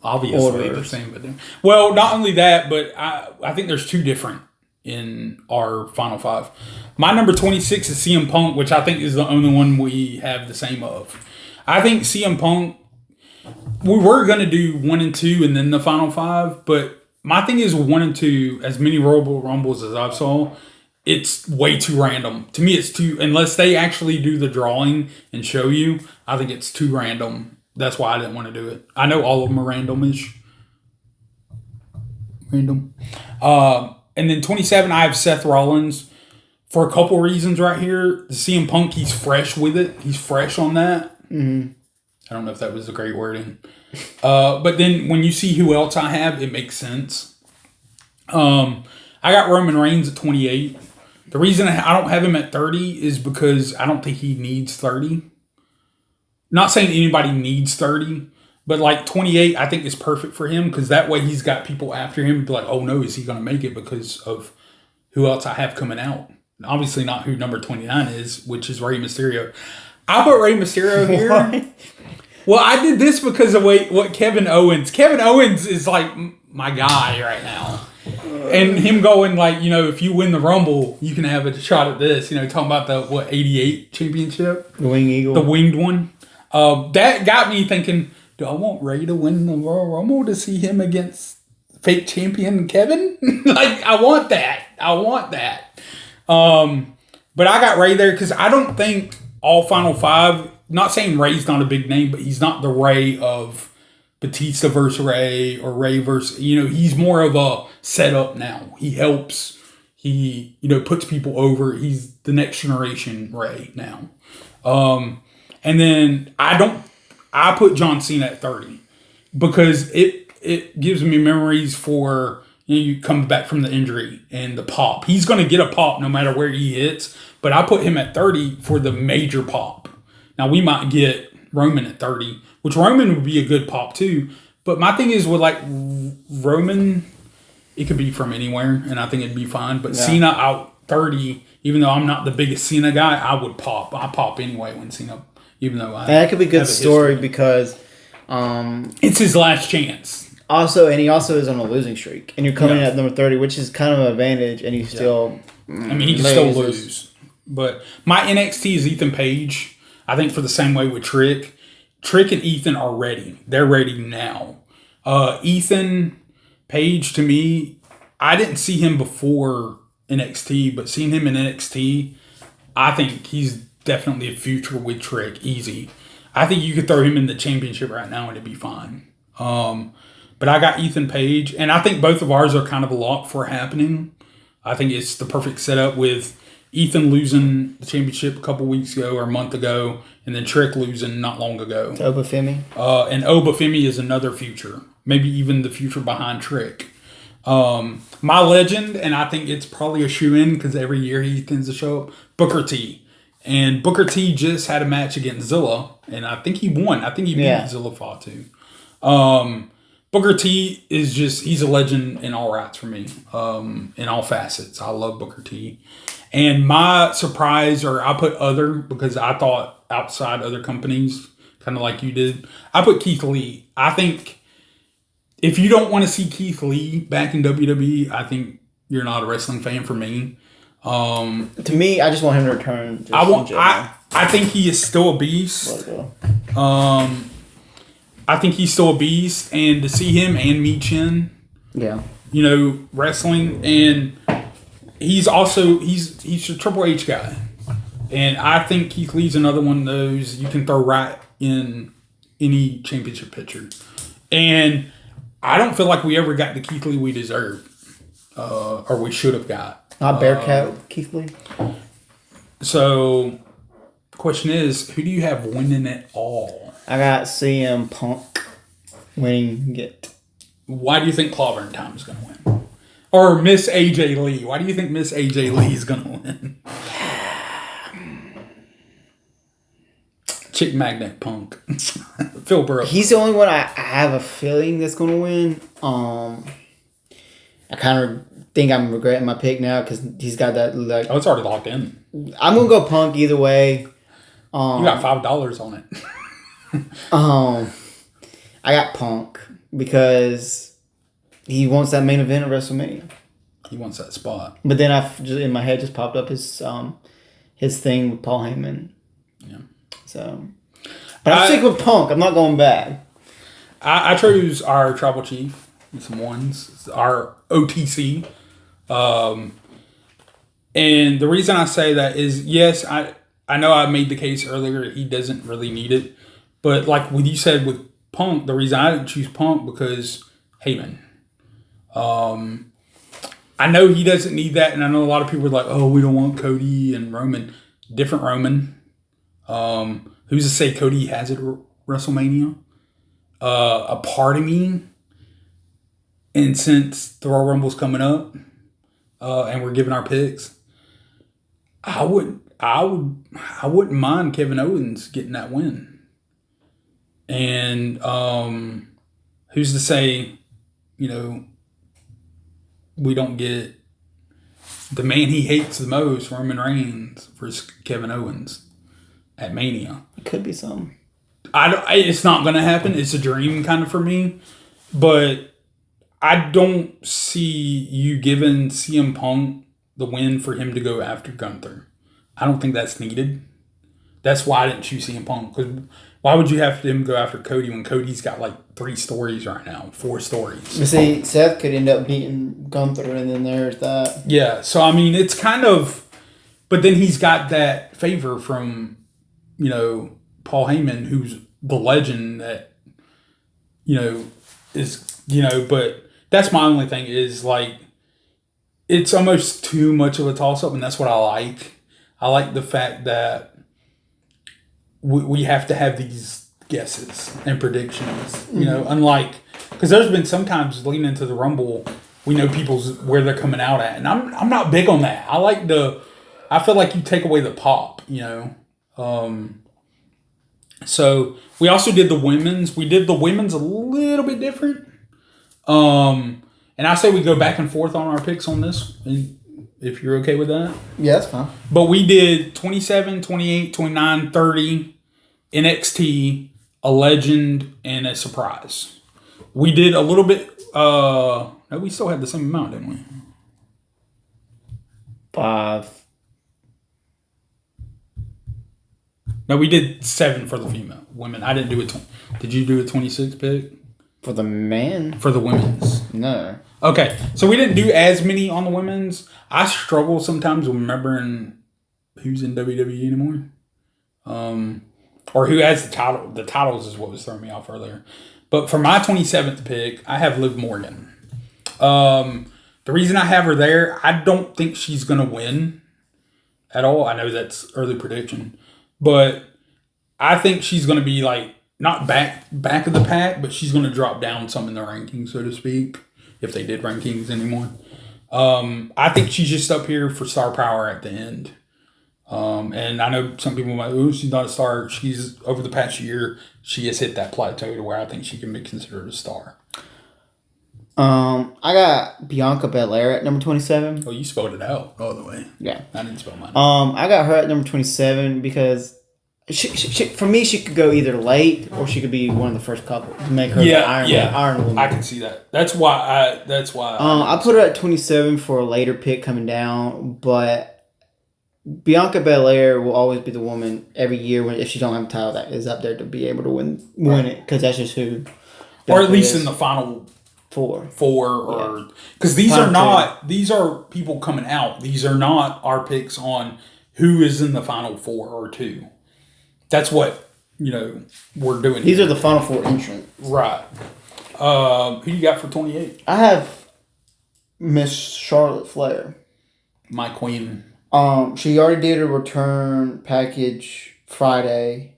Obviously the same, but well, not only that, but I think there's two different in our final five. My number 26 is CM Punk, which I think is the only one we have the same of. I think CM Punk, we were going to do 1 and 2 and then the final five, but my thing is 1 and 2, as many Royal Rumbles as I've saw, it's way too random. To me, it's too, unless they actually do the drawing and show you, I think it's too random. That's why I didn't want to do it. I know all of them are random-ish. Random. And then 27, I have Seth Rollins for a couple reasons right here. The CM Punk, he's fresh with it. He's fresh on that. Mm-hmm. I don't know if that was a great wording. But then when you see who else I have, it makes sense. I got Roman Reigns at 28. The reason I don't have him at 30 is because I don't think he needs 30. Not saying anybody needs 30, but like 28, I think is perfect for him because that way he's got people after him be like, oh no, is he going to make it because of who else I have coming out? Obviously not who number 29 is, which is Rey Mysterio. I put Rey Mysterio here. Well, I did this because of what Kevin Owens. Kevin Owens is like my guy right now. And him going like, if you win the Rumble, you can have a shot at this. Talking about the, 88 championship? The Winged Eagle. The winged one. That got me thinking, do I want Ray to win the Royal Rumble to see him against fake champion Kevin? I want that. But I got Ray there because I don't think all Final Five, not saying Ray's not a big name, but he's not the Ray of Batista versus Ray or Ray versus, he's more of a setup now. He helps. He, puts people over. He's the next generation Ray now. And then I put John Cena at 30 because it gives me memories for, you come back from the injury and the pop. He's going to get a pop no matter where he hits, but I put him at 30 for the major pop. Now we might get Roman at 30, which Roman would be a good pop too. But my thing is with like Roman, it could be from anywhere and I think it'd be fine. But yeah. Cena out 30, even though I'm not the biggest Cena guy, I would pop. I pop anyway when Cena. Even though that could be a good story because it's his last chance. He also is on a losing streak, and you're coming in at number 30, which is kind of an advantage, and you still. He can still lose. But my NXT is Ethan Page. I think for the same way with Trick. Trick and Ethan are ready. They're ready now. Ethan Page, to me, I didn't see him before NXT, but seeing him in NXT, I think he's definitely a future with Trick, easy. I think you could throw him in the championship right now and it'd be fine. But I got Ethan Page, and I think both of ours are kind of a lock for happening. I think it's the perfect setup with Ethan losing the championship a couple weeks ago or a month ago, and then Trick losing not long ago. To Obafemi. And Obafemi is another future, maybe even the future behind Trick. My legend, and I think it's probably a shoe-in because every year he tends to show up, Booker T. And Booker T just had a match against Zilla, and I think he won. I think he beat Zilla Fatu. Booker T is he's a legend in all rights for me, in all facets. I love Booker T. And my surprise, or I put other, because I thought outside other companies, kind of like you did, I put Keith Lee. I think if you don't want to see Keith Lee back in WWE, I think you're not a wrestling fan for me. To me, I just want him to return. I think he is still a beast. I think he's still a beast, and to see him and Michin, wrestling, and he's a Triple H guy, and I think Keith Lee's another one of those you can throw right in any championship picture, and I don't feel like we ever got the Keith Lee we deserved, or we should have got. Not Bearcat Keith Lee. So, question is, who do you have winning it all? I got CM Punk winning it. Why do you think Clobbering Time is going to win? Or Miss AJ Lee? Why do you think Miss AJ Lee is going to win? Chick Magnet Punk. Phil Brooks. He's the only one I have a feeling that's going to win. I kind of think I'm regretting my pick now because he's got that. Like, it's already locked in. I'm going to go Punk either way. You got $5 on it. I got Punk because he wants that main event at WrestleMania. He wants that spot. But then in my head just popped up his thing with Paul Heyman. Yeah. So, but I'm sticking with Punk. I'm not going back. I chose our tribal chief with some ones, our OTC. And the reason I say that is, yes, I know I made the case earlier he doesn't really need it. But like what you said with Punk, the reason I didn't choose Punk because Heyman. I know he doesn't need that, and I know a lot of people are like, oh, we don't want Cody and Roman. Different Roman. Who's to say Cody has it at WrestleMania? A part of me, and since the Royal Rumble's coming up, and we're giving our picks, I wouldn't mind Kevin Owens getting that win. And who's to say, we don't get the man he hates the most, Roman Reigns, versus Kevin Owens at Mania. It could be some. It's not going to happen. It's a dream kind of for me. But I don't see you giving CM Punk the win for him to go after Gunther. I don't think that's needed. That's why I didn't choose CM Punk. Because why would you have him go after Cody when Cody's got like 3 stories right now, 4 stories? But see, Seth could end up beating Gunther, and then there's that. Yeah, so I mean, it's kind of, but then he's got that favor from, Paul Heyman, who's the legend that, is, but that's my only thing is like, it's almost too much of a toss up, and that's what I like. I like the fact that we have to have these guesses and predictions, unlike, because there's been sometimes leading into the Rumble, we know where they're coming out at, and I'm not big on that. I feel like you take away the pop, So we also did the women's. We did the women's a little bit different. And I say we go back and forth on our picks on this, if you're okay with that. Yeah, that's fine. But we did 27, 28, 29, 30, NXT, a legend, and a surprise. We did a little bit. No, we still had the same amount, didn't we? 5. No, we did 7 for the women. I didn't do it. Did you do a 26 pick? For the men? For the women's. No. Okay, so we didn't do as many on the women's. I struggle sometimes with remembering who's in WWE anymore. Or who has the title. The titles is what was throwing me off earlier. But for my 27th pick, I have Liv Morgan. The reason I have her there, I don't think she's going to win at all. I know that's early prediction. But I think she's going to be like, not back of the pack, but she's going to drop down some in the rankings, so to speak, if they did rankings anymore. I think she's just up here for star power at the end. And I know some people might, she's not a star. She's, over the past year, she has hit that plateau to where I think she can be considered a star. I got Bianca Belair at number 27. Oh, you spelled it out all the way. Yeah. I didn't spell mine. I got her at number 27 because she for me, she could go either late or she could be one of the first couple to make her the Iron Woman. I can see that. That's why. I put her at 27 for a later pick coming down, but Bianca Belair will always be the woman every year if she don't have a title that is up there to be able to win it, because that's just who. Or at least in the final 4 or because these are people coming out. These are not our picks on who is in the final 4 or 2. That's what we're doing. These are the final 4 entrants. Right. Who you got for 28? I have Miss Charlotte Flair. My queen. She already did a return package Friday.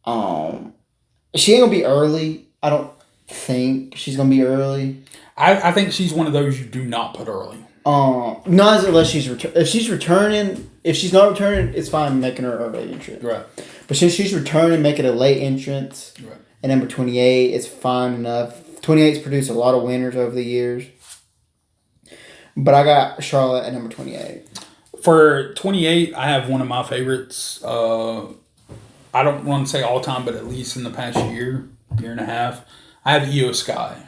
She ain't gonna be early. I don't think she's gonna be early. I think she's one of those you do not put early. Not unless she's if she's returning. If she's not returning, it's fine making her early entrance. Right. But since she's returning, make it a late entrance. Right. And number 28, it's fine enough. 28's produced a lot of winners over the years. But I got Charlotte at number 28. For 28, I have one of my favorites. I don't want to say all time, but at least in the past year and a half, I have Io Sky.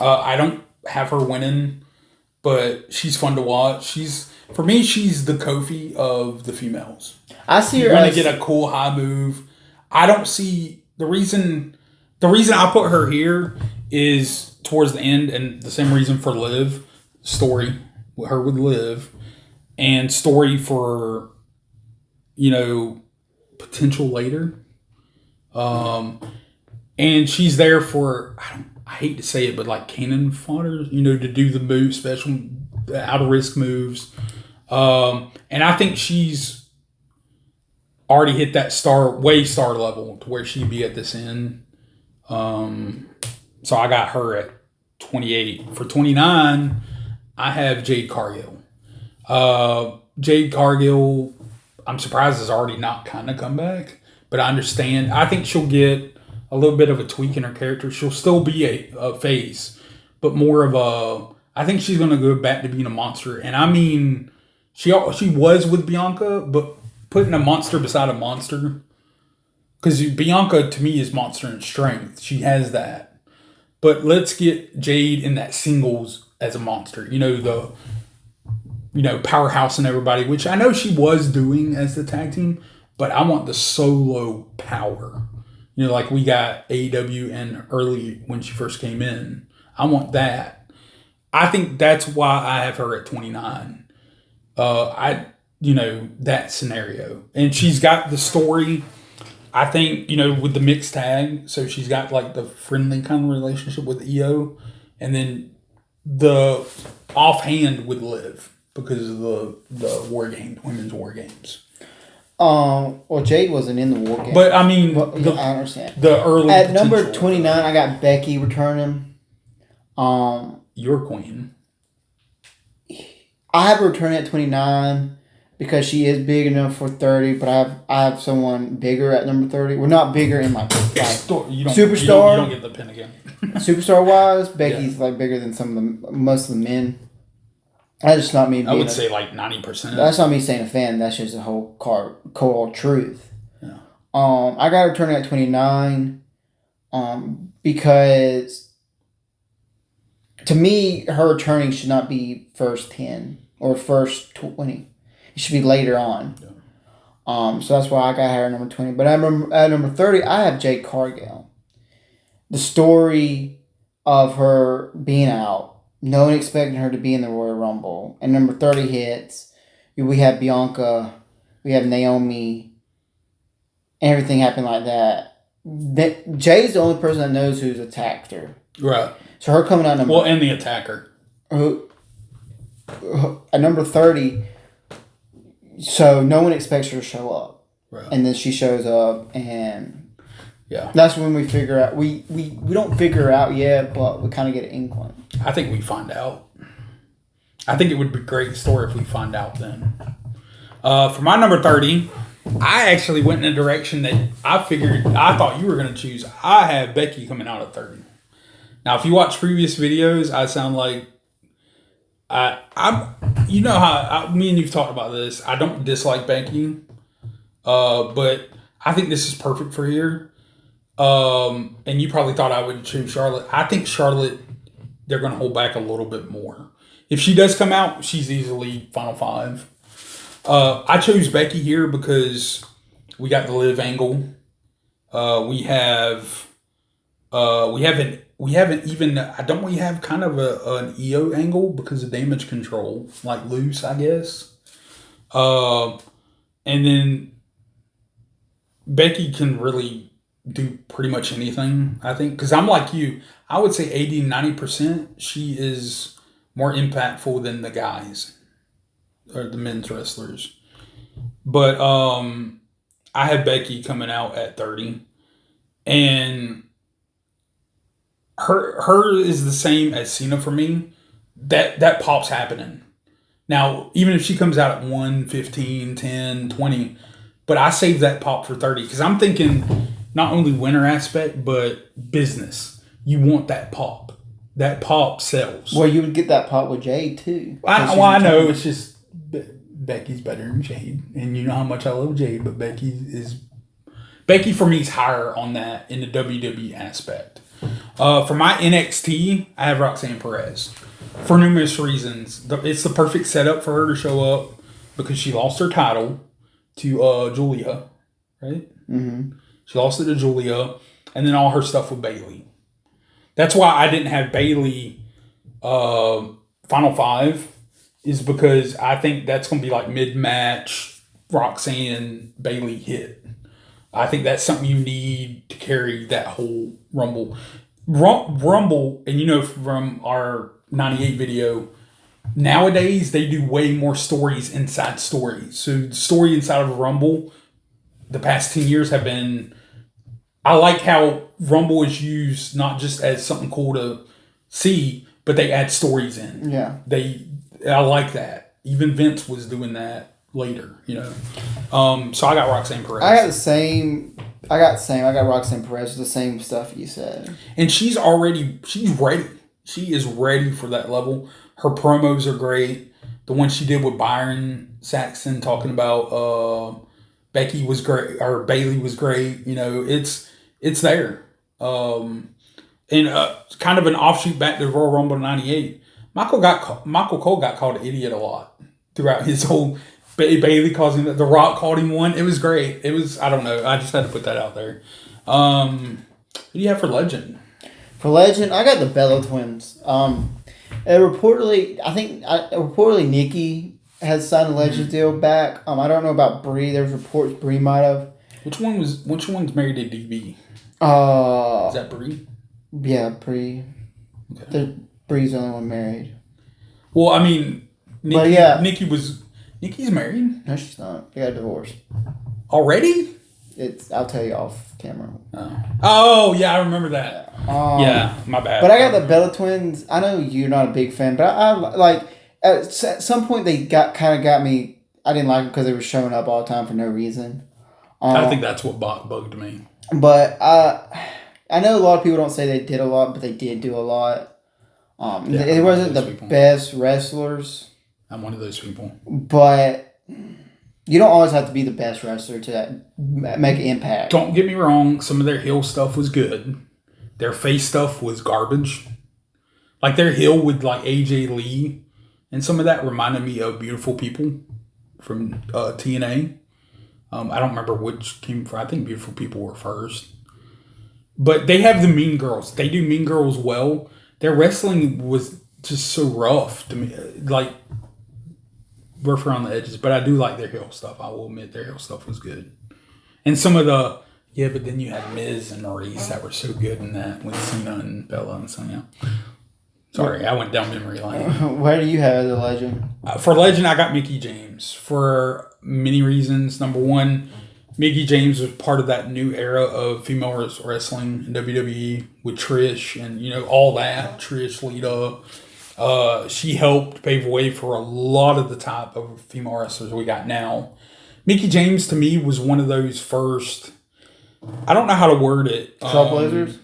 I don't have her winning, but she's fun to watch. For me, she's the Kofi of the females. I see her You're going as to get a cool high move. I don't see the reason I put her here is towards the end, and the same reason for Liv story, her with Liv, and story for potential later. And she's there for I hate to say it, but like cannon fodder, to do the move, special out of risk moves. And I think she's already hit that star level to where she'd be at this end. So I got her at 28. For 29, I have Jade Cargill. Jade Cargill, I'm surprised has already not kind of come back, but I understand. I think she'll get a little bit of a tweak in her character. She'll still be a face, but more of I think she's going to go back to being a monster. And I mean, she was with Bianca, but putting a monster beside a monster, because Bianca to me is monster in strength. She has that. But let's get Jade in that singles as a monster. The powerhouse and everybody, which I know she was doing as the tag team, but I want the solo power. Like we got AEW and early when she first came in. I want that. I think that's why I have her at 29. That scenario. And she's got the story, I think, with the mixed tag. So she's got like the friendly kind of relationship with Io. And then the offhand with Liv because of the women's war games. Well, Jade wasn't in the war game. But I mean, I understand. The early at number 29, I got Becky returning. Your queen. I have her returning at 29 because she is big enough for 30. But I have someone bigger at number 30. We're not bigger in like superstar. You don't get the pin again. Superstar wise, Becky's like bigger than most of the men. That's just not me. I would say like 90%. That's not me saying a fan. That's just the whole cold truth. Yeah. I got her turning at 29. Because to me, her returning should not be first 10 or first 20. It should be later on. Yeah. So that's why I got her at number 20. But at number 30, I have Jade Cargill. The story of her being out. No one expecting her to be in the Royal Rumble. And number 30 hits. We have Bianca. We have Naomi. Everything happened like that. Jay's the only person that knows who's attacked her. Right. So her coming out number... and the attacker. At number 30, so no one expects her to show up. Right. And then she shows up and... Yeah. That's when we figure out... We don't figure her out yet, but we kind of get an inkling. I think we find out. I think it would be a great story if we find out then. For my number 30, I actually went in a direction that I thought you were going to choose. I have Becky coming out at 30. Now, if you watch previous videos, I sound like you know how me and you've talked about this. I don't dislike Becky, but I think this is perfect for here. And you probably thought I would choose Charlotte. I think Charlotte, they're going to hold back a little bit more. If she does come out, she's easily Final 5. I chose Becky here because we got the Liv angle. We haven't even. Don't we have kind of an EO angle because of damage control, like loose, I guess. And then Becky can really do pretty much anything, I think. Because I'm like you. I would say 80-90%. She is more impactful than the guys or the men's wrestlers. But I have Becky coming out at 30. And her is the same as Cena for me. That pop's happening. Now, even if she comes out at 1, 15, 10, 20, but I save that pop for 30 because I'm thinking not only winner aspect, but business. You want that pop. That pop sells. Well, you would get that pop with Jade, too. I know. It's just Becky's better than Jade. And you know how much I love Jade, but Becky for me is higher on that in the WWE aspect. For my NXT, I have Roxanne Perez. For numerous reasons. It's the perfect setup for her to show up because she lost her title to Julia, right? Mm-hmm. She lost it to Julia, and then all her stuff with Bayley. That's why I didn't have Bayley Final 5, is because I think that's going to be like mid-match Roxanne Bayley hit. I think that's something you need to carry that whole Rumble. Rumble, and you know from our 98 video, nowadays they do way more stories inside stories. So the story inside of Rumble the past 10 years have been, I like how Rumble is used not just as something cool to see, but they add stories in. Yeah. I like that. Even Vince was doing that later, you know. So I got Roxanne Perez. I got the same. I got Roxanne Perez with the same stuff you said. And she's ready. She is ready for that level. Her promos are great. The one she did with Byron Saxton talking about Becky was great, or Bayley was great. You know, it's there. And kind of an offshoot back to Royal Rumble '98. Michael Cole got called an idiot a lot throughout his whole. Bayley calls him, The Rock called him one. It was great. It was, I don't know. I just had to put that out there. Who do you have for Legend? For Legend, I got the Bella Twins. Reportedly Nikki has signed a Legend deal back. I don't know about Brie. There's reports Brie might have. Which one's married to DB? Is that Brie? Yeah, Brie. Okay. Brie's the only one married. Well, I mean, Nikki's married. No, she's not. They got a divorce. Already? I'll tell you off camera. Oh yeah, I remember that. Yeah, my bad. But I got the Bella Twins. I know you're not a big fan, but I like at some point they got me. I didn't like them because they were showing up all the time for no reason. I think that's what bugged me. But I know a lot of people don't say they did a lot, but they did do a lot. It wasn't the best wrestlers. I'm one of those people. But you don't always have to be the best wrestler to make an impact. Don't get me wrong. Some of their heel stuff was good. Their face stuff was garbage. Like their heel with like AJ Lee. And some of that reminded me of Beautiful People from TNA. I don't remember which came from. I think Beautiful People were first. But they have the Mean Girls. They do Mean Girls well. Their wrestling was just so rough to me. Like, rough around the edges. But I do like their heel stuff. I will admit their heel stuff was good. And some of the... Yeah, but then you had Miz and Maurice that were so good in that with Cena and Bella and Sonya. Sorry, I went down memory lane. Where do you have the Legend? For Legend, I got Mickie James for many reasons. Number one, Mickie James was part of that new era of female wrestling in WWE with Trish and, you know, all that. Trish, Lita. She helped pave the way for a lot of the type of female wrestlers we got now. Mickie James, to me, was one of those first... I don't know how to word it. Trailblazers?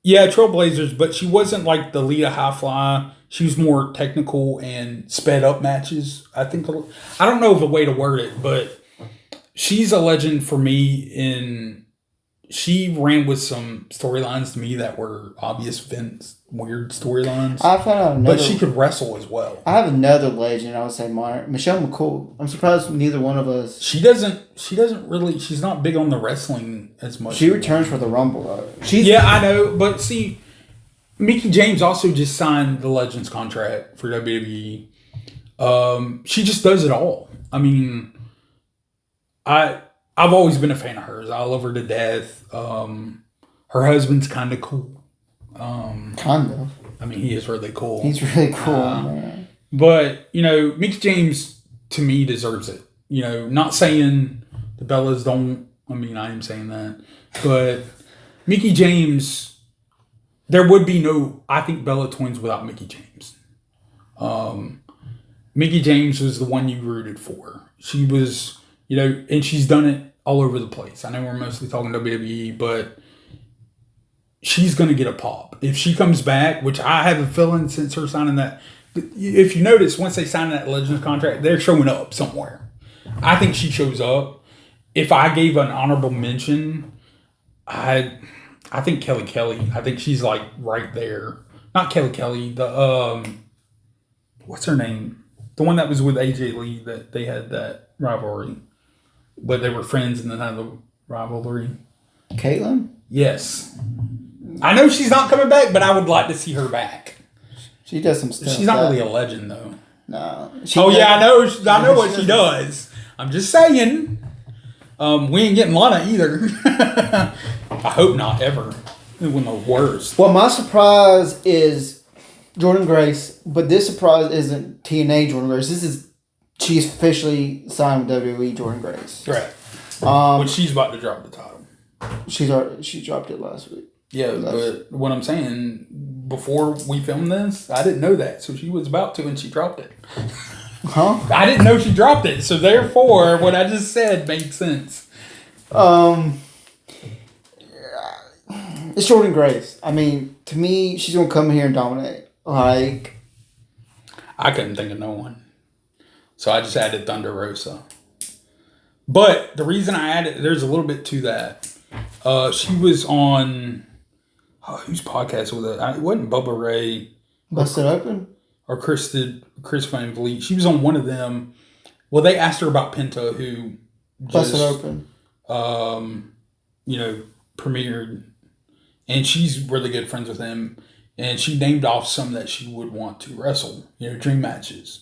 Yeah, Trailblazers, but she wasn't like the Lita High Fly. She was more technical and sped up matches. I don't know the way to word it, but she's a legend for me. She ran with some storylines to me that were obvious Vince weird storylines. I found out but she could wrestle as well. I have another legend. I would say Michelle McCool. I'm surprised neither one of us. She doesn't really. She's not big on the wrestling as much. She returns for the Rumble though. Yeah, I know, but see, Mickie James also just signed the Legends contract for WWE. She just does it all. I mean, I've always been a fan of hers. I love her to death. Her husband's kind of cool. Kind of. I mean, he is really cool. He's really cool, man. But, you know, Mickie James, to me, deserves it. You know, not saying the Bellas don't. I mean, I am saying that. But Mickie James there would be no, I think, Bella Twins without Mickey James. Mickey James was the one you rooted for. She was, and she's done it all over the place. I know we're mostly talking WWE, but she's going to get a pop. If she comes back, which I have a feeling since her signing that, if you notice, once they sign that Legends contract, they're showing up somewhere. I think she shows up. If I gave an honorable mention, I think Kelly. I think she's like right there. Not Kelly. The what's her name? The one that was with AJ Lee that they had that rivalry, but they were friends and then had the rivalry. Caitlyn? Yes. I know she's not coming back, but I would like to see her back. She does some stuff. She's not really a legend though. No. I know what she does. I'm just saying. We ain't getting Lana either. I hope not ever. It would be the worst. Well, my surprise is Jordan Grace, but this surprise isn't TNA Jordan Grace. She's officially signed with WWE Jordan Grace. Right. But she's about to drop the title. She dropped it last week. Yeah, but what I'm saying, before we filmed this, I didn't know that. So she was about to and she dropped it. Huh? I didn't know she dropped it. So therefore, what I just said made sense. It's Jordan Grace. I mean, to me, she's going to come here and dominate. Like, I couldn't think of no one. So I just added Thunder Rosa. But the reason I added, there's a little bit to that. She was on, whose podcast was it? It wasn't Bubba Ray. Busted Open? Or Chris Van Vliet. She was on one of them. Well, they asked her about Penta, who just, Busted Open. Premiered. And she's really good friends with him. And she named off some that she would want to wrestle, dream matches.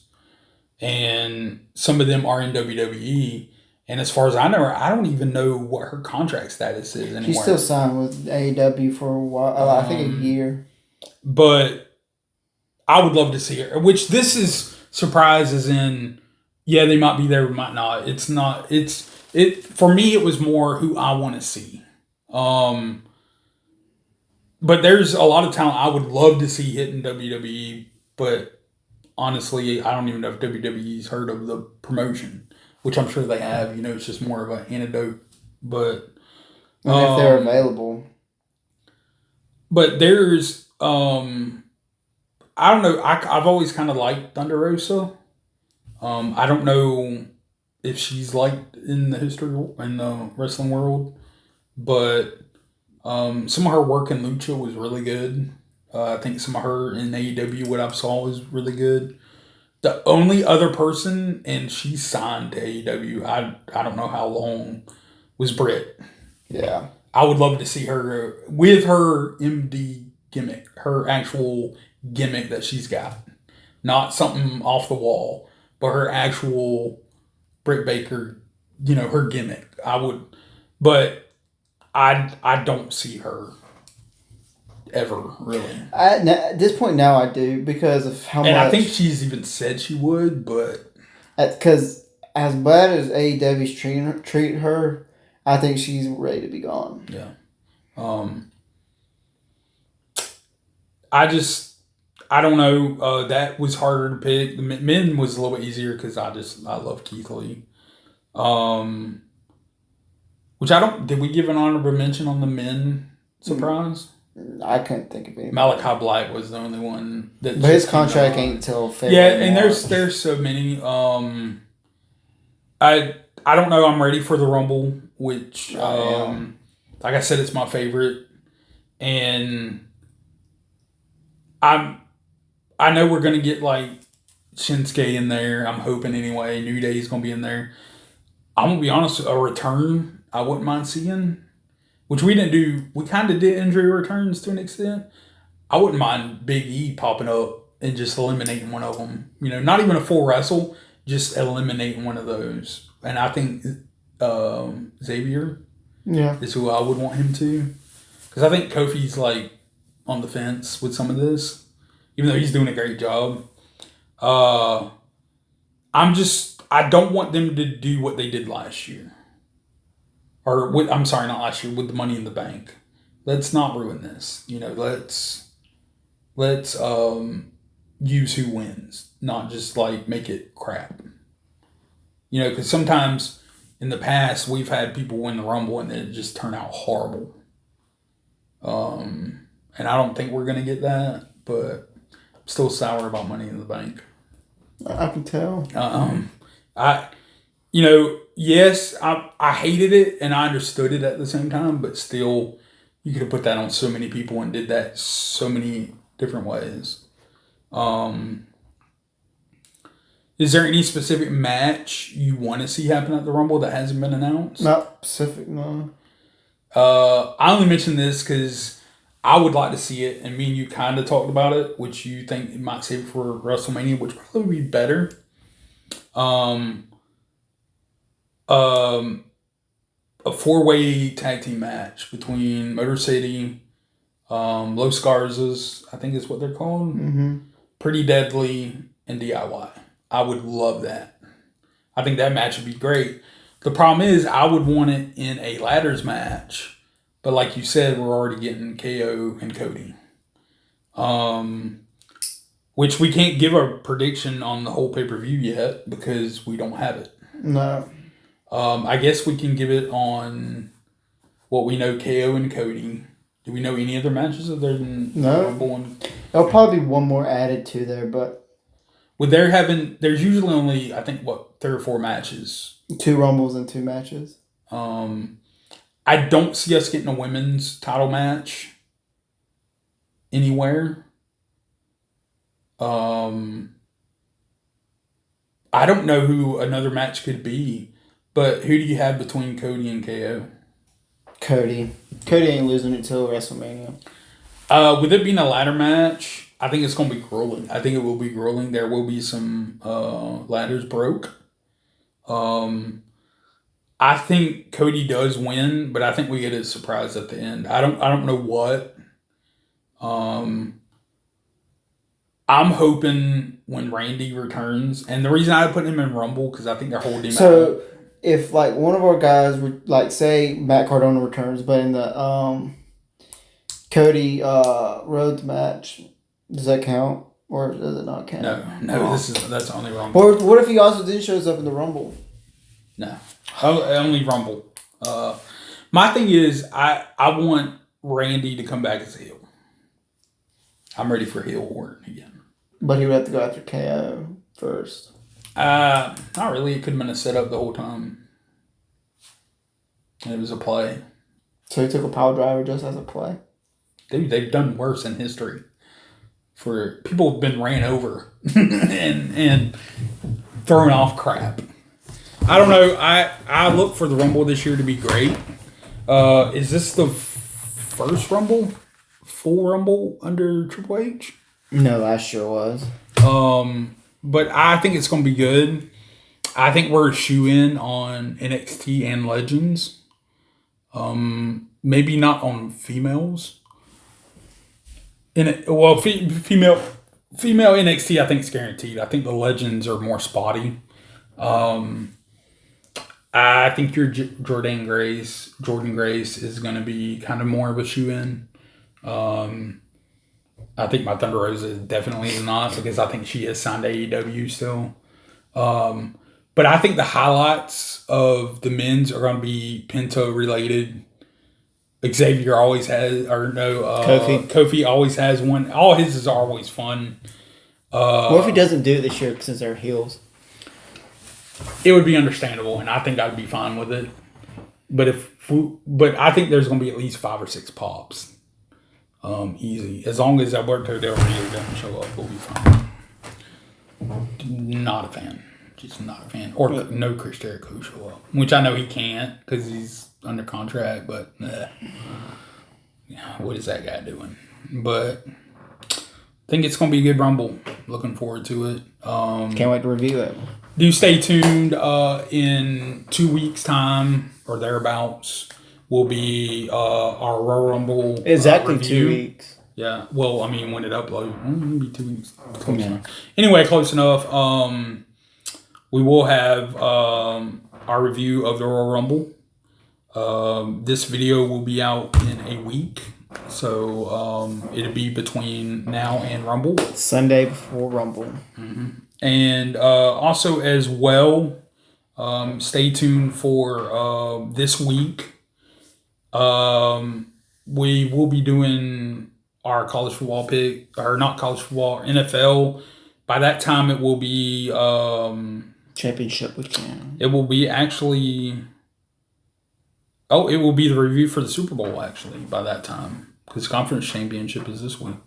And some of them are in WWE. And as far as I know, I don't even know what her contract status is anymore. She's still signed with AEW for a while. I think a year. But I would love to see her. Which this is surprises in, yeah, they might be there, might not. It's not. For me, it was more who I want to see. But there's a lot of talent I would love to see hitting WWE. But honestly, I don't even know if WWE's heard of the promotion. Which I'm sure they have. It's just more of an antidote. But if they're available. But there's I don't know. I've always kind of liked Thunder Rosa. I don't know if she's liked in the wrestling world, but some of her work in Lucha was really good. I think some of her in AEW, what I saw, was really good. The only other person, and she signed to AEW, I don't know how long, was Britt. Yeah. I would love to see her with her MD gimmick, her actual gimmick that she's got. Not something off the wall, but her actual Britt Baker, her gimmick. But I don't see her ever, really. At this point now I do, because of how much... And I think she's even said she would, but... Because as bad as AEW's treat her, I think she's ready to be gone. Yeah. I don't know. That was harder to pick. The men was a little bit easier because I love Keith Lee. Which did we give an honorable mention on the men surprise? I couldn't think of any. Malachi Black was the only one that. But his contract ain't till February. Yeah, and there's so many. I don't know. I'm ready for the Rumble, which like I said, it's my favorite, and I know we're gonna get like Shinsuke in there. I'm hoping anyway. New Day's gonna be in there. I'm gonna be honest. A return, I wouldn't mind seeing. Which we didn't do. We kind of did injury returns to an extent. I wouldn't mind Big E popping up and just eliminating one of them. Not even a full wrestle, just eliminating one of those. And I think Xavier is who I would want him to. Because I think Kofi's like on the fence with some of this. Even though he's doing a great job. I don't want them to do what they did last year. I'm sorry, not last year, with the Money in the Bank. let's not ruin this. Let's use who wins, not just like make it crap. Because sometimes in the past we've had people win the Rumble and then it just turned out horrible. And I don't think we're gonna get that, but I'm still sour about Money in the Bank. I can tell. I yes, I hated it and I understood it at the same time, but still, you could have put that on so many people and did that so many different ways. Is there any specific match you want to see happen at the Rumble that hasn't been announced? Not specific, no. I only mentioned this because I would like to see it, and me and you kind of talked about it, which you think it might save for WrestleMania, which probably would be better. A 4-way tag team match between Motor City, Los Garzas, I think is what they're called, Pretty Deadly, and DIY. I would love that. I think that match would be great. The problem is I would want it in a ladders match, but like you said, we're already getting KO and Cody. Which we can't give a prediction on the whole pay-per-view yet because we don't have it. No. I guess we can give it on what we know, KO and Cody. Do we know any other matches other than Rumble? There'll probably be one more added to there, but there's usually only, I think, 3 or 4 matches. 2 Rumbles and 2 matches. I don't see us getting a women's title match anywhere. I don't know who another match could be, but who do you have between Cody and KO? Cody. Cody ain't losing it till WrestleMania. With it being a ladder match, I think it's going to be grueling. I think it will be grueling. There will be some ladders broke. I think Cody does win, but I think we get a surprise at the end. I don't know what. I'm hoping when Randy returns, and the reason I put him in Rumble because I think they're holding him out. So if like one of our guys, like say Matt Cardona returns, but in the Cody Rhodes match, does that count or does it not count? No, that's only Rumble. Or what if he also then shows up in the Rumble? No, only Rumble. My thing is I want Randy to come back as a heel. I'm ready for heel Orton again. But he would have to go after KO first. Not really. It could have been a setup the whole time. It was a play. So he took a power driver just as a play? Dude, they've done worse in history. For people have been ran over and thrown off crap. I don't know. I look for the Rumble this year to be great. Is this the first Rumble? Full Rumble under Triple H? No, last year was. But I think it's going to be good. I think we're a shoe-in on NXT and Legends. Maybe not on females. Female NXT I think is guaranteed. I think the Legends are more spotty. I think your Jordan Grace is going to be kind of more of a shoe-in. I think my Thunder Rosa definitely is not because I think she is signed to AEW still. But I think the highlights of the men's are going to be Penta related. Xavier always has, Kofi always has one. All his is always fun. What if he doesn't do it this year since they're heels? It would be understandable, and I think I'd be fine with it. But I think there's going to be at least 5 or 6 pops. Easy. As long as Alberto Del Rio doesn't show up, we'll be fine. Not a fan. Just not a fan. Or no Chris Jericho show up. Which I know he can't because he's under contract, but what is that guy doing? But I think it's going to be a good Rumble. Looking forward to it. Can't wait to review it. Do stay tuned. In 2 weeks' time or thereabouts will be our Royal Rumble exactly review. 2 weeks. Yeah. Well, I mean, when it uploads, maybe 2 weeks. Close enough. Anyway, close enough. We will have our review of the Royal Rumble. This video will be out in a week, so it'll be between now and Rumble. Sunday before Rumble. And also as well, stay tuned for this week. We will be doing our college football pick, or not college football, NFL. By that time, it will be Championship weekend. it will be actually. Oh, it will be the review for the Super Bowl actually by that time, because conference championship is this week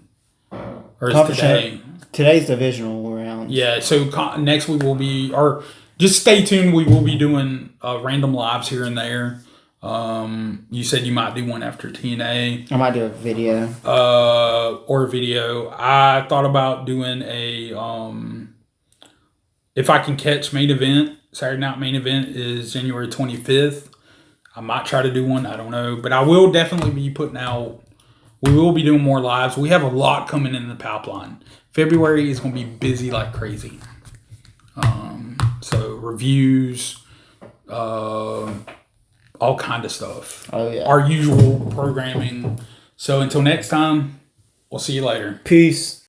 or is today. Today's divisional round. Yeah, so next week will be, or just stay tuned. We will be doing random lives here and there. You said you might do one after TNA. I might do a video. Or a video. I thought about doing a if I can catch main event. Saturday night main event is January 25th. I might try to do one. I don't know, but I will definitely be putting out. We will be doing more lives. We have a lot coming in the pipeline. February is going to be busy like crazy. So reviews, all kind of stuff. Oh yeah. Our usual programming. So until next time, we'll see you later. Peace.